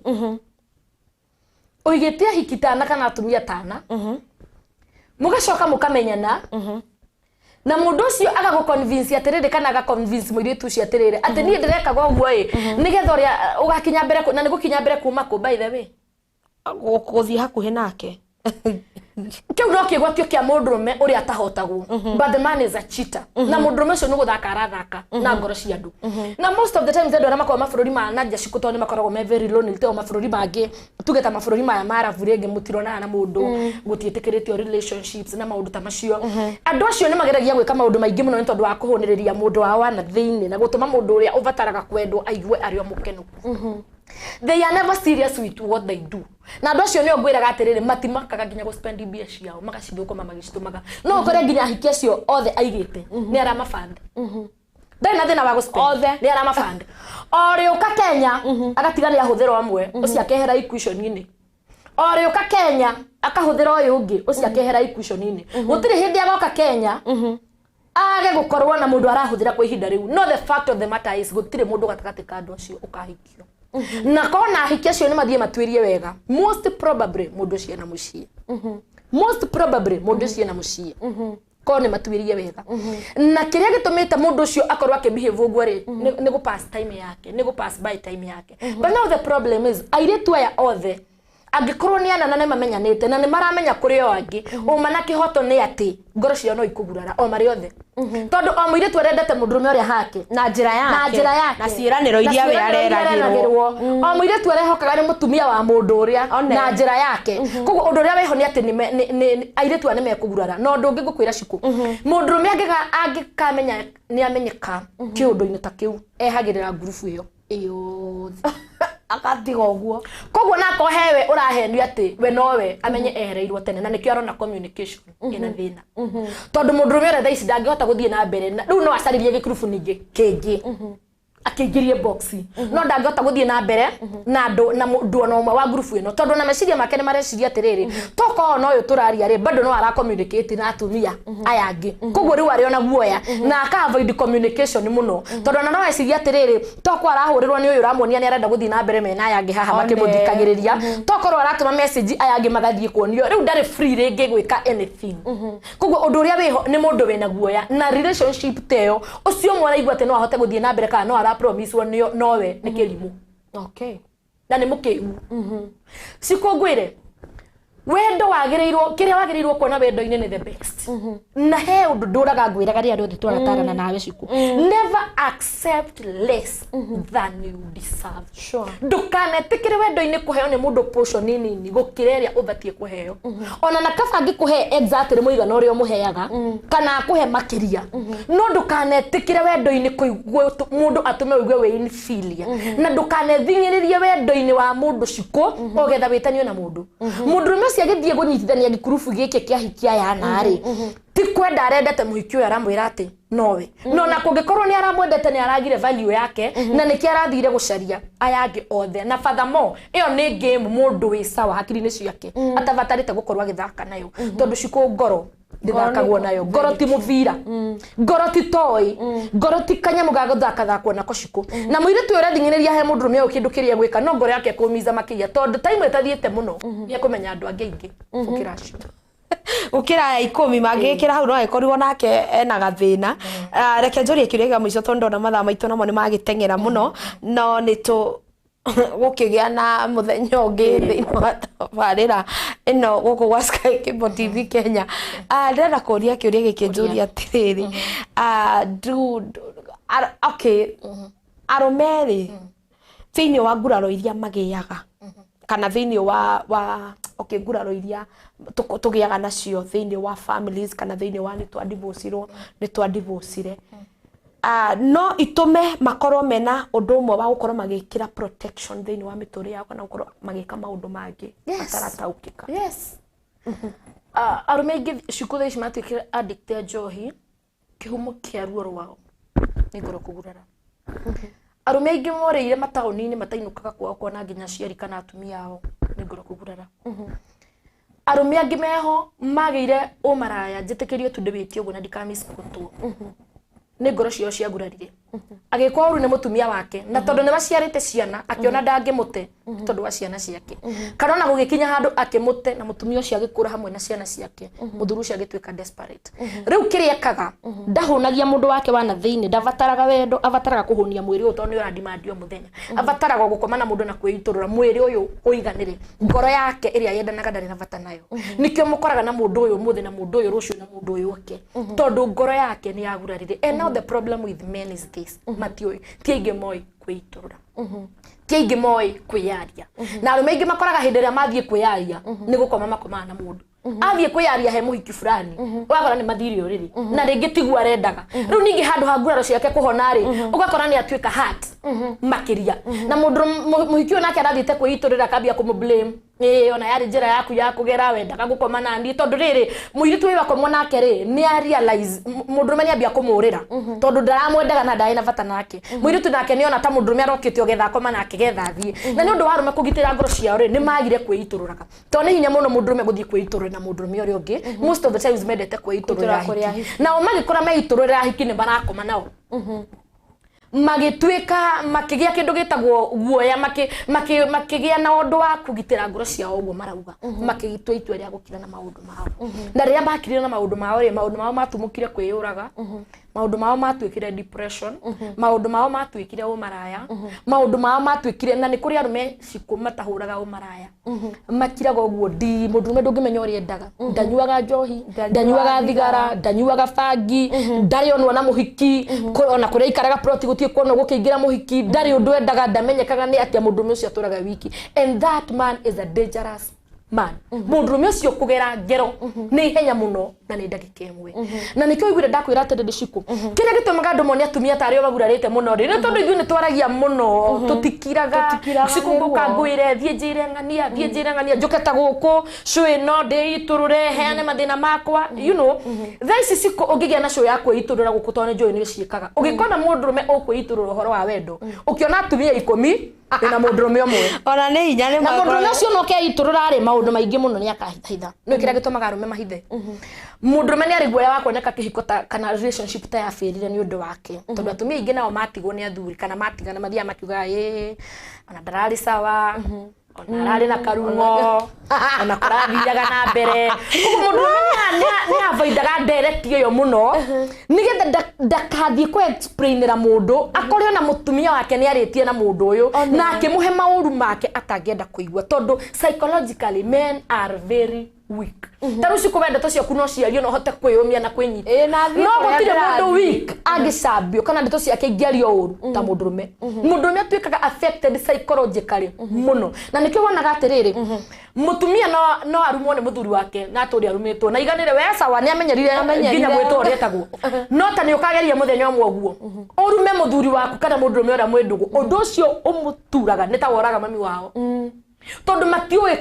oigetia hikitana kana atumia tana mugacoka mukamenyana na mundu ucio agago convince atirire kana aga convince muiritu ucio atirire ati nie ndireka goguo nigetha ria ugakinya mbere na nigukinya mbere kuma ku by the way guthii hakuhi nake kiu no kigwatio kia mundurume uria atahotagwo but the man is a cheater na mundurume ucio nuguthaka arathaka na ngoro cia andu na most of the times andu aria mabũrũri ma nanja cikuto ni makoragwo me very lonely te mabũrũri mangi tugeta mabũrũri maya marabu rĩngĩ mũtirona na mũndũ gũtiĩtĩkĩrĩtio relationships na maũndũ ta macio andu acio ni mageragia gwĩka maũndũ maingĩ mũno nĩ tondũ wa kũhũnĩrĩria mũndũ wao na thĩinĩ na gũtũma mũndũ ũrĩa ũbataraga kwendwo aigue arĩ o mũkenu they are never serious with what they do na andu acio nĩo ngwĩraga atĩrĩrĩ matimakaga nginya gũspendi mbia ciao magacithũkũma magĩcitũmaga no ũkore nginya ahiki acio othe aigĩte nĩ aramabanda ndari na thĩna wa gũspend othe nĩ aramabanda orĩũka Kenya agatiga nĩ ahũthĩra amwe ũcio akehera equation-inĩ orĩũka Kenya akahũthĩra ũyũ ũngĩ ũcio akehera equation-inĩ gũtirĩ hĩndĩ agoka Kenya age gũkorwo na mũndũ arahũthĩra kwa ihinda rĩu no the fact of the matter is gũtirĩ mũndũ gatagatĩ ka andũ acio ũkahikio na kona ahiki acio nĩ mathiĩ matuĩrie wega most probably mũndũ ũcio na mũciĩ most probably mũndũ ũcio na mũciĩ kone matuĩrie wega na kĩrĩa gĩtũmĩte mũndũ ũcio akorwo akĩbehave ũguo rĩ nĩ gũ pass time yake nĩ gũ pass by time yake but now the problem is airĩtu aya othe angikorwo ni ana na nĩ mamenyanĩte na nĩ maramenya kũrĩ o angĩ uma na kĩhoto nĩ atĩ ngoro ciao no ikũgurara o marĩ othe tondũ o mũirĩtu arendete mũndũrũme ũrĩa hake na njĩra yake na ciĩranĩro iria we areragĩrwo o mũirĩtu arehokaga nĩ mũtumia wa mũndũ ũrĩa na njĩra yake koguo ũndũ ũrĩa weho nĩ atĩ airĩtu aya nĩ mekũgurara no ũndũ ũngĩ ngũkwĩra Ciku mũndũrũme angĩkamenya nĩ amenyeka kĩũndũ-inĩ ta kĩu ehagĩrĩra ngurubu ĩyo akatiga ũguo koguo nako hewe ũrahenio atĩ we nowe amenye ehereirwo tene na nĩkĩo arona communication ina thĩna tondũ mũndũrũme ũrĩa thaa ici ndangĩhota gũthiĩ na mbere rĩu no acaririe gĩkurubu ningĩ kĩngĩ akĩingĩrie boxi no ndangĩhota gũthiĩ na mbere na ndũ ona ũmwe wa ngurubu ĩno tondũ na meciria make nĩ mareciria atĩrĩrĩ tokorwo no ũyũ tũraria rĩ bado no ara-communicate na atumia aya angĩ koguo rĩu arĩ ona guoya na aka-avoid communication mũno tondũ ona no eciria atĩrĩrĩ tokorwo arahũrĩrwo nĩ ũyũ ũramuonia nĩ arenda gũthiĩ na mbere mena aya angĩ haha makĩmũthikagĩrĩria tokorwo aratũma message aya angĩ magathiĩ kuonio rĩu ndarĩ free rĩngĩ gwĩka anything koguo ũndũ ũrĩa wĩho nĩ mũndũ wĩna guoya na relationship teyo ũcio ũmwe araigua atĩ no ahote gũthiĩ na mbere kana no promise one nowe nĩ kĩrimũ okay na nĩ mũkĩgu Ciku ngwĩre wendo wagĩrĩirwo kĩrĩa wagĩrĩirwo kuona wendo-inĩ nĩ the best na he ũndũ ndũraga ngwĩraga rĩrĩa rĩothe twaratarana nawe Ciku never accept less than you deserve sure ndũkanetĩkĩre wendo-inĩ kũheo nĩ mũndũ portion nini gũkĩra ĩrĩa ũbatiĩ kũheo ona na kaba angĩkũhe exactly mũigana ũrĩa ũmũheaga kana akũhe makĩria no ndũkanetĩkĩre wendo-inĩ kũigua mũndũ atũme ũigue wĩ inferior na ndũkanethinyĩrĩrie wendo-inĩ wa mũndũ Ciku ũgetha wĩtanio na mũndũ mũndũrũme ũcio agĩthiĩ gũnyitithania gĩkurubu gĩkĩ kĩa hiki aya narĩ ti kwenda arendete mũhiki ũyũ aramwĩra atĩ nowe no na kũngĩkorwo nĩ aramwendete nĩ aragire value yake na nĩkĩ arathire gũcaria aya angĩ othe na furthermore ĩyo nĩ game mũndũ wĩ sawa hakiri-inĩ ciake atabatarĩte gũkorwo agĩthaka nayo tondũ Ciku ngoro ndĩthakagwo nayo ngoro ti mũbira ngoro ti toy ngoro ti kanyamũ ga gũthakathakwo nako Ciku na mũirĩtu ũyũ ũrathing'ĩrĩria he mũndũrũme ũyũ kĩndũ kĩrĩa gwĩka no ngoro yake kũmiza makĩria tondũ time ĩtathiĩte mũno nĩ ekũmenya andũ angĩ aingĩ gũkĩra acio gũkĩra aya 10 mangĩkĩra hau no ĩkorirwo nake ena gathĩna reke njũrie kĩũria gĩa mũico tondũ ndona mathaa maitũ namo nĩ magĩteng'era mũno no nĩ gũkĩgĩa na mũthenya ũngĩ thĩinĩ wa tabarĩra ĩno gũkũ gwa Sky Cable TV Kenya ndĩrenda kũria kĩũria gĩkĩ njũrie atĩrĩrĩ okay arũme rĩ thĩinĩ wa nguraro iria magĩaga kana thĩinĩ wa okay nguraro iria tũgĩaga nacio thĩinĩ wa families kana thĩinĩ wa nĩ twa divorce no itũme makorwo mena ũndũ ũmwe wa gũkorwo magĩkĩra protection thĩinĩ wa mĩtũrĩre yao kana gũkorwo magĩka maũndũ mangĩ matarataũkĩka arũme aingĩ Ciku thaa ici matuĩkĩre addict a njohi kĩhumo kĩa ruo rwao nĩ ngoro kũgurara arũme aingĩ morĩire mataũni-inĩ matainũkaga kwao kuona nginya aciari kana atumia ao nĩ ngoro kũgurara arũme angĩ meho magĩire ũmaraya njĩtĩkĩrio tu ndĩwĩtie ũguo na ndikamisquotwo nĩ ngoro ciao ciagurarire agikwa uru ni mutumia wake na tondu ni maciarite ciana akiona ndangimute tondu wa ciana ciake kana na gugikinya handu akimute na mutumia ucio agikura hamwe na ciana ciake muthuru ucio agituika desperate riu kiria kaga ndahunagia mundu wake wana thiini ndavataraga wendo avataraga kuhunia mwiri uyu tondu ora dimandio muthenya avataraga gukoma na mundu na kwiiturura mwiri uyu uiganire ngoro yake iria yendanaga ndari na vata nayo nikio mukoraga na mundu uyu muthi na mundu uyu rucio na mundu uyu uke tondu ngoro yake ni yagurarire and now the problem with men is this Matthew tienge moi kwiiturura tienge moi kwiyaria na arume ingi makoraga hindiria mathie kwiyaria ni gukoma makoma na mundu athie kwiyaria he muhiki fulani wagora ni mathiri uriri na ringi tigwa rendaga riu ningi handu ha nguraro ciake kuhona ri ugakora ni atuika heart makiria na mundu muhiki onake arathite kwiiturira kambia kumu-blame ona yari njira yaku ya kugera wendaga gukoma na ndi tondu riri muiritu wiwa komwa nake ri ni a realize mundurume ni ambia kumurira tondu ndaramwendaga na ndai na vata nake muiritu nake ni ona ta mundurume arokite ogetha koma nake getha thie na ni undu warume kugitira ngoro ciao ri ni magire kwiitururaga tondu hinya muno mundurume guthie kwiiturura na mundurume uri ungi most of the times mendete kwiiturura na magikora meiturura hiki ni barakoma nao magitwika makigia kindu gitagwo guoya makigia na undu wa kugitira ngoro ciao uguo marauga makigitwa itwa ria gukira na maundu mao na ria bakirire na maundu mao ri maundu mao matumukire kwiyuraga maundu mao matwikire depression maundu mao matwikire umaraya maundu mao matwikire na ni kuri arume ciku matahuraga umaraya makiraga uguo ndi mundurume ndungimenya uri endaga ndanyuaga njohi ndanyuaga thigara ndanyuaga bangi ndari onwa na muhiki ona kuria ikaraga plot gutie kuona gukiingira muhiki ndari undu endaga ndamenyekaga ni atia mundurume ucio aturaga wiki and that man is a dangerous man mundurume ucio kugera ngero ni henya muno na ni ndagika imwe na nikio igwire ndakwira ati ndiciku kiria gitumaga andu moni atumia tari bagurarite muno ri tondu ithu ni twaragia muno tutikiraga cikunguka ngwire thie njire ngania njuketa guku cui no ndiiturure heane mathina makwa you know thaisi ciko ungigia na cui yakwa iturura guku tondu njui ni ciikaga ugikona mundurume ukwiturura uhoro wa wendo ukiona atumia 10 na mundurume umwe ona ni hinya ni na mundurume ucio no keiturura ri maundu maingi muno ni akahitha no kiria gitumaga arume mahithe mundurume ni ari guoya wa kuoneka kihiko kana relationship ta ya failure ni undu wake tondu atumia ingi nao matigwo ni athuri kana matigana mathia makiuga ona ndarari sawa ona arari na karungo ona kurathiaga na mbere mundurume ni avoidaga direct yo muno nigetha ndakathie ku explainira mundu akoryo na mutumia wake ni aritie na mundu uyu na akimuhe mauru make atangienda kuigua tondu psychologically men are very weak taruci kubenda to ciaku no ciario no hote kwiyumia na kwinyita no gutire mundu weak agicambio kana ndeto ciake ingiario uru ta mundurume atwikaga affected psychologically muno na nikio wonaga atiriri mutumia no arumwo ni muthuri wake na aturi arumitwo na iganire we sawa ni amenyerire nginya gwitwo retagwo no ta ni ukageria muthenya umwe guo urume muthuri waku kana mundurume ora mwendugu undu ucio umuturaga ni ta woraga mami wao tondu matiuwe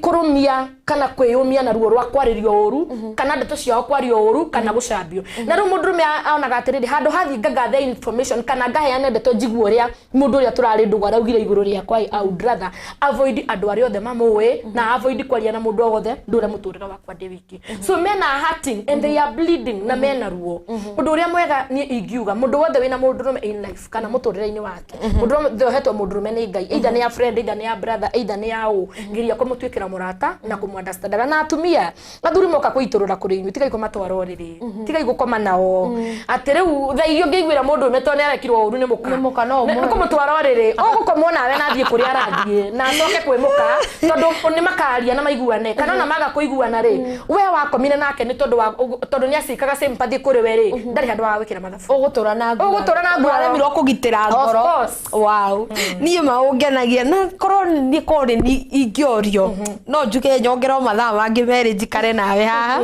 kurumia kana kwiyumia na ruo rwa kwaririo uru kana ndeto ciao kwario uru kana gucambio na ru mundurume aonaga atiriri handu hathi ngagathe information kana ngaheana ndeto njiguo ria mundu uria turari ndugu araugire iguru ria kwa I would rather avoid andu aria othe mamuwe na avoid kwaria na mundu ogothe ndure muturira wakwa ndi wiki so men are hurting and they are bleeding na mena ruo mundu uria mwega ni ingiuga mundu wothe wina mundurume in life kana muturira-ini wake mundurume thohetwo mundurume ni ngai either ni a friend either ni a brother either ni yao ngiria kumutwikira murata na kumunderstandaga na atumia athuri moka kwiturura kuri inyu tigai kumatwara oriri tigai gukoma nao atiriu thaiyo ngigwira mundu metone arekirwo uru ni muka no kumutwara oriri ugukoma nawe nathie kuri arathie na acoke kwimuka tondu ni makaria na maiguane kana na maga kuiguana ri we wakomine nake ni tondu ni acikaga sympathy kuri we ri ndari handu wa gwikira mathabu ugutura na ngoro aremirwo kugitira ngoro wow nie maungenagia na korwo ni kori ni ingiorio no njuke nyongero mathaa mangi meri njikare nawe haha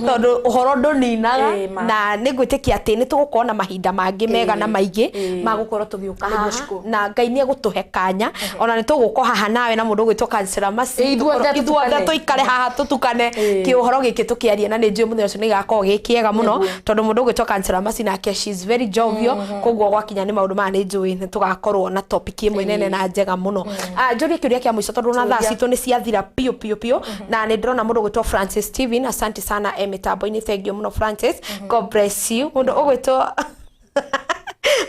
tondu uhoro nduninaga na nigwitikia ati ni tugukorwo na mahinda mangi mega na maigi magukorwo tugiuka na Ngai ni egutuhe kanya ona ni tuguko haha nawe na mundu gwitwo Kansela Mercy ithuothe tuikare haha tutukane ki uhoro giki tukiarie na ni njui muthenya ucio ni gakorwo gikiega muno tondu mundu gwitwo Kansela Mercy nake she is very jovial koguo gwakinya ni maundu ma ni njui ni tugakorwo na topic imwe nene na njega muno njuri kiuria kia muico tondu na thaa citu ni ciathira pio na ni ndrona mundu gwitwo Francis Steven asante sana mitambo-ini thank you muno Francis God bless you mundu ugwitwo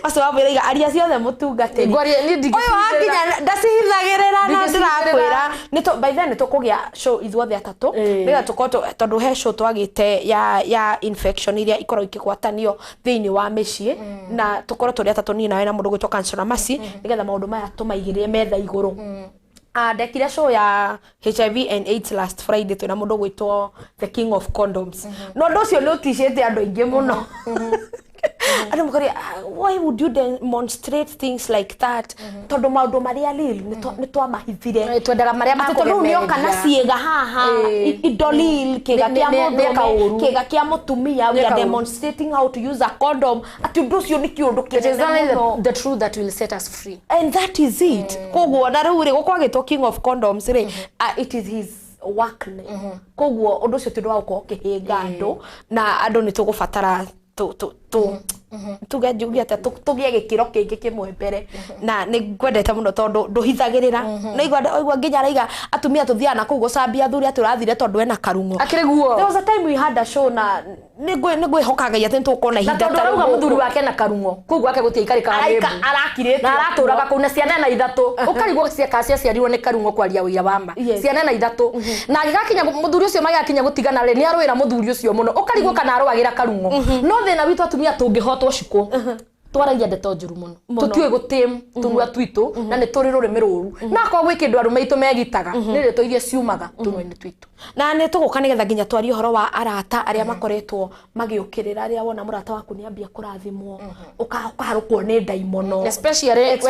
macio wambira aria ciothe mutungatiri Ngwaria ni ndigi. Oyo wakinya ndacihithagirira na ndirakwira nito by then tukugia show ithuothe atatu niga tukoto tondu he show twagite ya infection iria ikorwo ikigwatanio thiini wa micii na tukorwo turi atatu ni nawe na mundu gwitwo Kansela Masi nigetha maundu maya tumaigirire metha iguru ndekire show ya HIV and AIDS last Friday twina mundu gwitwo the king of condoms no ndu cio ni utishete andu aingi muno Ando mukari why would you demonstrate things like that tondu maundu maria lil ni twa mahithire twendaga maria tondu ni okana ciega haha idolil kega kia mundu kega kia mutumia we are demonstrating how to use a condom ati ndu cio ni kiundu kinene the truth that will set us free and that is it koguo na riu ri gukwagitwo king of condoms ri it is his work koguo undu cio tindu wa gukorwo kihinga andu na andu ni tugubatara tugejugia tugie gikiro kingi kimwe mbere na ni ngwendete muno tondu nduhithagirira na igwa nginya raiga atumia tuthia na kugo cambia thuri aturathire tondu ena karungo akiriguo there was a time we had a show na ni ngwihokaga yate tukona ihinda ta rauga muthuri wake na karungo kugo ake gutie ikarika arakirite na araturaga kuna ciana na ithatu ukarigwo ciakacia ciarirwo ni karungo kwaria wira wamba ciana na ithatu na gigakinya muthuri ucio magakinya gutigana ni arwira muthuri ucio muno ukarigwo kana arwagira karungo no thina witu atumia tungihotwo ciko twaragia ndeto njuru muno tutiwe gutim tunwa twitu na ni turi rurimi ruru na kwa gwikindu arume itu megitaga ni ndeto iria ciumaga tunwa-ini twitu na ni tuguka nigetha nginya twari uhoro wa arata aria makoretwo magiukirira aria wona murata waku ni ambia kurathimwo ukaharukwo ni ndaimono especially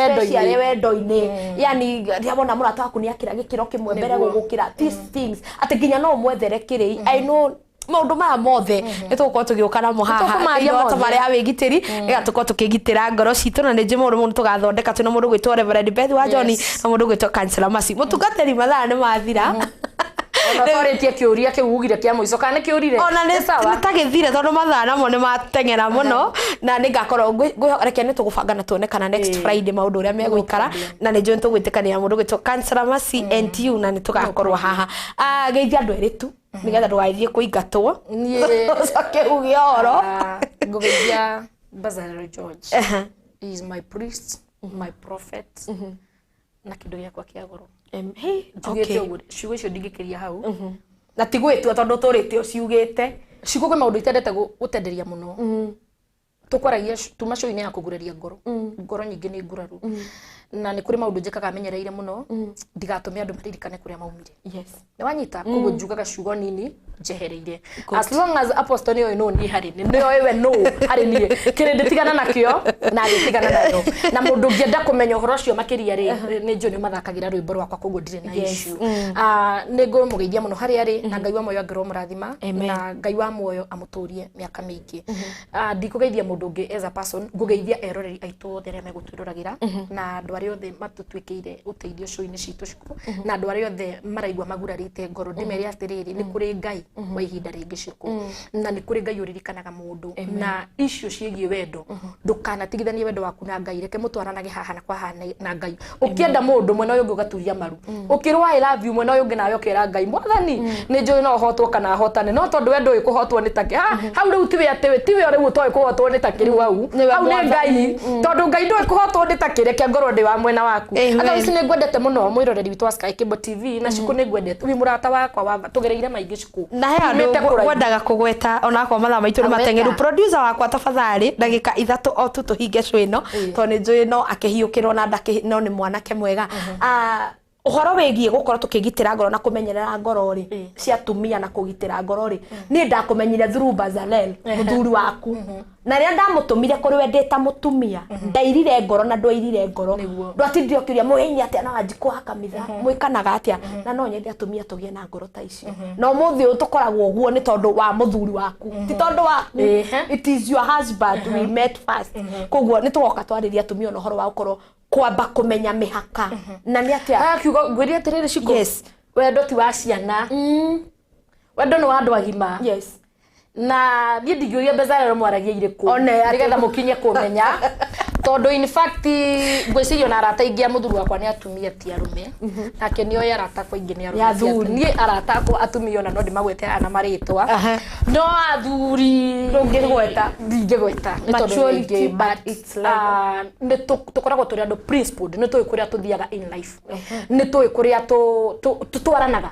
wendo-ini yani aria wona murata waku ni akira gikiro kimwe mbere gugukira these things ati nginya no mwethere kiri I know maundu maya mothe nitugukorwo tugiukana mo haha tabari ya wigitiri igatukorwo tukigitira ngoro citu na nije mundu mundu tugathondeka twina mundu gwitwo Reverend Beth wa John na mundu gwitwo Kansela Masi mutungatiri mathaa ni mathira Oretie kiuria kiugire kia muico kana ni kiurire ona ni sawa nitagithire tondu mathaa namo ni matengera muno na ningakorwo reke ni tugubanga na tuonekana next Friday maundu uria meguikara na ni njui tugwitikania mundu gwitwo Kansela Masi and you na ni tugakorwo haha geithia andu eritu nigetha ndugaithie kuingatwo coke ugie horo ngugeithia Bazari George he is my priest my prophet na kindu giakwa kia goro okay ciugo icio ndingikiria hau na tigwitwo tondu turite uciugite ciugo kwe maundu itendete gutenderia muno tukwaragia tuma show-ini ya kugureria ngoro nyingi ni nguraru na ni kuri maundu njikaga menyereire muno ndigatume andu maririkane kuria maumire ni wanyita kugo njugaga ciugo nini njehereire as long as apostle ni no ni hari ni we no hari ni kirende tigana nakio na gitigana nayo na mundu ngienda kumenya uhoro cio makiria ri ni njoni mathakagira rwimbo rwakwa kugo ndire na issue ni ngo mugeithia muno hari ari na Ngai wa moyo ngoro murathima na Ngai wa moyo amuturie miaka mingi ndikugeithia mundu ngi as a person ngugeithia eroreri aitu othe aria megutwiruragira na andu aria othe matutwikire uteithio show-ini citu ciku na andu aria othe maraigwa magurarite ngoro ndimeri atiriri ni kuri Ngai wa ihinda ringi ciku na ni kuri Ngai uririkanaga mundu na icio ciegie wendo ndukanatigithanie wendo waku na Ngai reke mutwaranage haha na kwa haha na Ngai ukienda mundu mwena uyu ugaturia maru ukirwa I love you mwena uyu ngi nayo kira Ngai mwathani ni njui no hotwo kana hotane no tondu wendo uyu kuhotwo ni take hau riu tiwe atewe tiwe riu utoe kuhotwo ni take riu hau ni Ngai tondu Ngai ndoi kuhotwo ni take reke ngoro ndi wa mwena waku aka ici ni ngwendete muno mwiroreri witu wa Sky Cable TV na ciku ni ngwendete wi murata wakwa wa tugereire maingi ciku na he andu wendaga kugweta ona kwa mathaa maitu ni matengeru producer wakwa tafadhali ndagika ithatu o tu tuhinge show ino to ni njui no akihiukirwo na ndake no ni mwanake mwega uhoro wigie gukorwo tukigitira ngoro na kumenyerera ngoro ri cia tumia na kugitira ngoro ri ni ndakumenyire through Bazalel muthuri waku na ria ndamutumire kuri we ndeta mutumia ndairire ngoro na ndwairire ngoro ndwatindire ukiria muhini atia na wanji kuhaka mitha mwikanaga atia na no nyende atumia tugie na ngoro ta ici no muthi utukoragwo guo ni tondu wa muthuri waku ti tondu waku it is your husband we met first koguo ni tugoka twariria atumia no horo wa ukorwo kwamba kumenya mihaka na ni atia kiugo ngwiri atiriri ciko wendo ti wa ciana wendo ni wa andu agima na thie ndigioria Bazari mwaragia iriku nigetha mukinye kumenya tondu in fact ngwiciria na arata ingi a muthuri wakwa ni atumia ti arume nake ni oya arata kwa ingi ni arume ni arata kwa atumia ona no ndimagwete ana maritwa no athuri ndungigweta ndingigweta ni tondu maturity but it's like ni tukoragwo turi andu principled ni tuwi kuria tuthiaga in life ni tuwi kuria tutwaranaga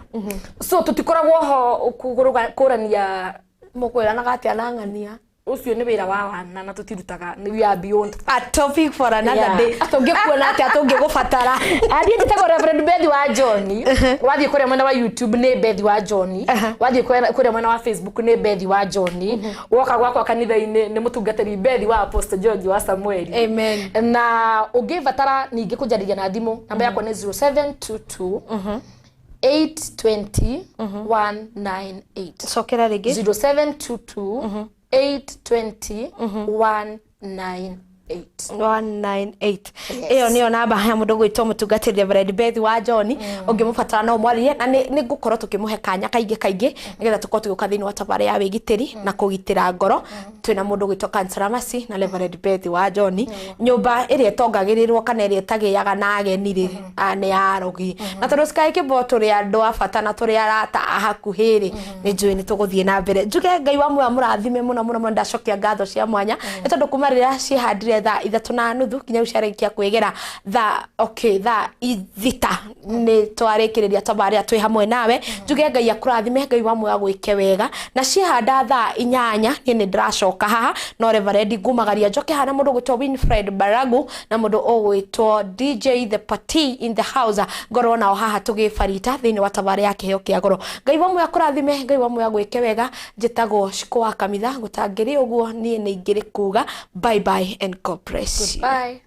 so tutikoragwo ho kurania mukwiranaga atia na ng'ania ucio ni wira wa wana na tutirutaga we are beyond a topic for another day atungikuona atia atungigubatara athie njitagwo Reverend Bethi wa John wathie kuria mwena wa YouTube ni Bethi wa John wathie kuria mwena wa Facebook ni Bethi wa John woka gwakwa kanitha-ini ni mutungatiri Bethi wa Apostle George wa Samuel amen na ungivatara ningi kunjariria na thimu namba yakwa ni 0722 820 198 sokera rigi 0722 820 198 198 iyo niyo namba ya mundu gwitwo mutungatiri Reverend Bethi wa John ungimubatara no mwarie na ni ngukorwo tukimuhe kanya kaingi nigetha tukorwo tugiuka thiini wa tabara ya wigitiri na kugitira ngoro twina mundu gwitwo Councillor Mercy na Reverend Bethi wa John nyumba iria itongagirirwo kana iria itagiaga na ageni ri ni arogi na tondu Sky Kibo turi andu a bata na turi arata hakuhiri ni njui ni tuguthie na mbere njuge Ngai wa mwe murathime muno ndacokia ngatho cia mwanya ni tondu kumarira cihandire tha 3:30 kinya uciarikia kwigera tha ithita ni twarikiriria tabari atwi hamwe nawe njuge Ngai akurathime Ngai wa mwe agwike wega na cihanda tha 8 ni ndiracoka haha no Reverend ngumagaria njoke hana mundu gwitwo Winfred Baragu na mundu ogwitwo DJ the Party in the house ngoro nao haha tugifarita thiini wa tabari ya kiheo kia goro Ngai wa mwe akurathime Ngai wa mwe agwike wega njitagwo Shiko wa Kamitha gutangiri uguo nie ni ingiri kuga bye bye and God bless you. Bye.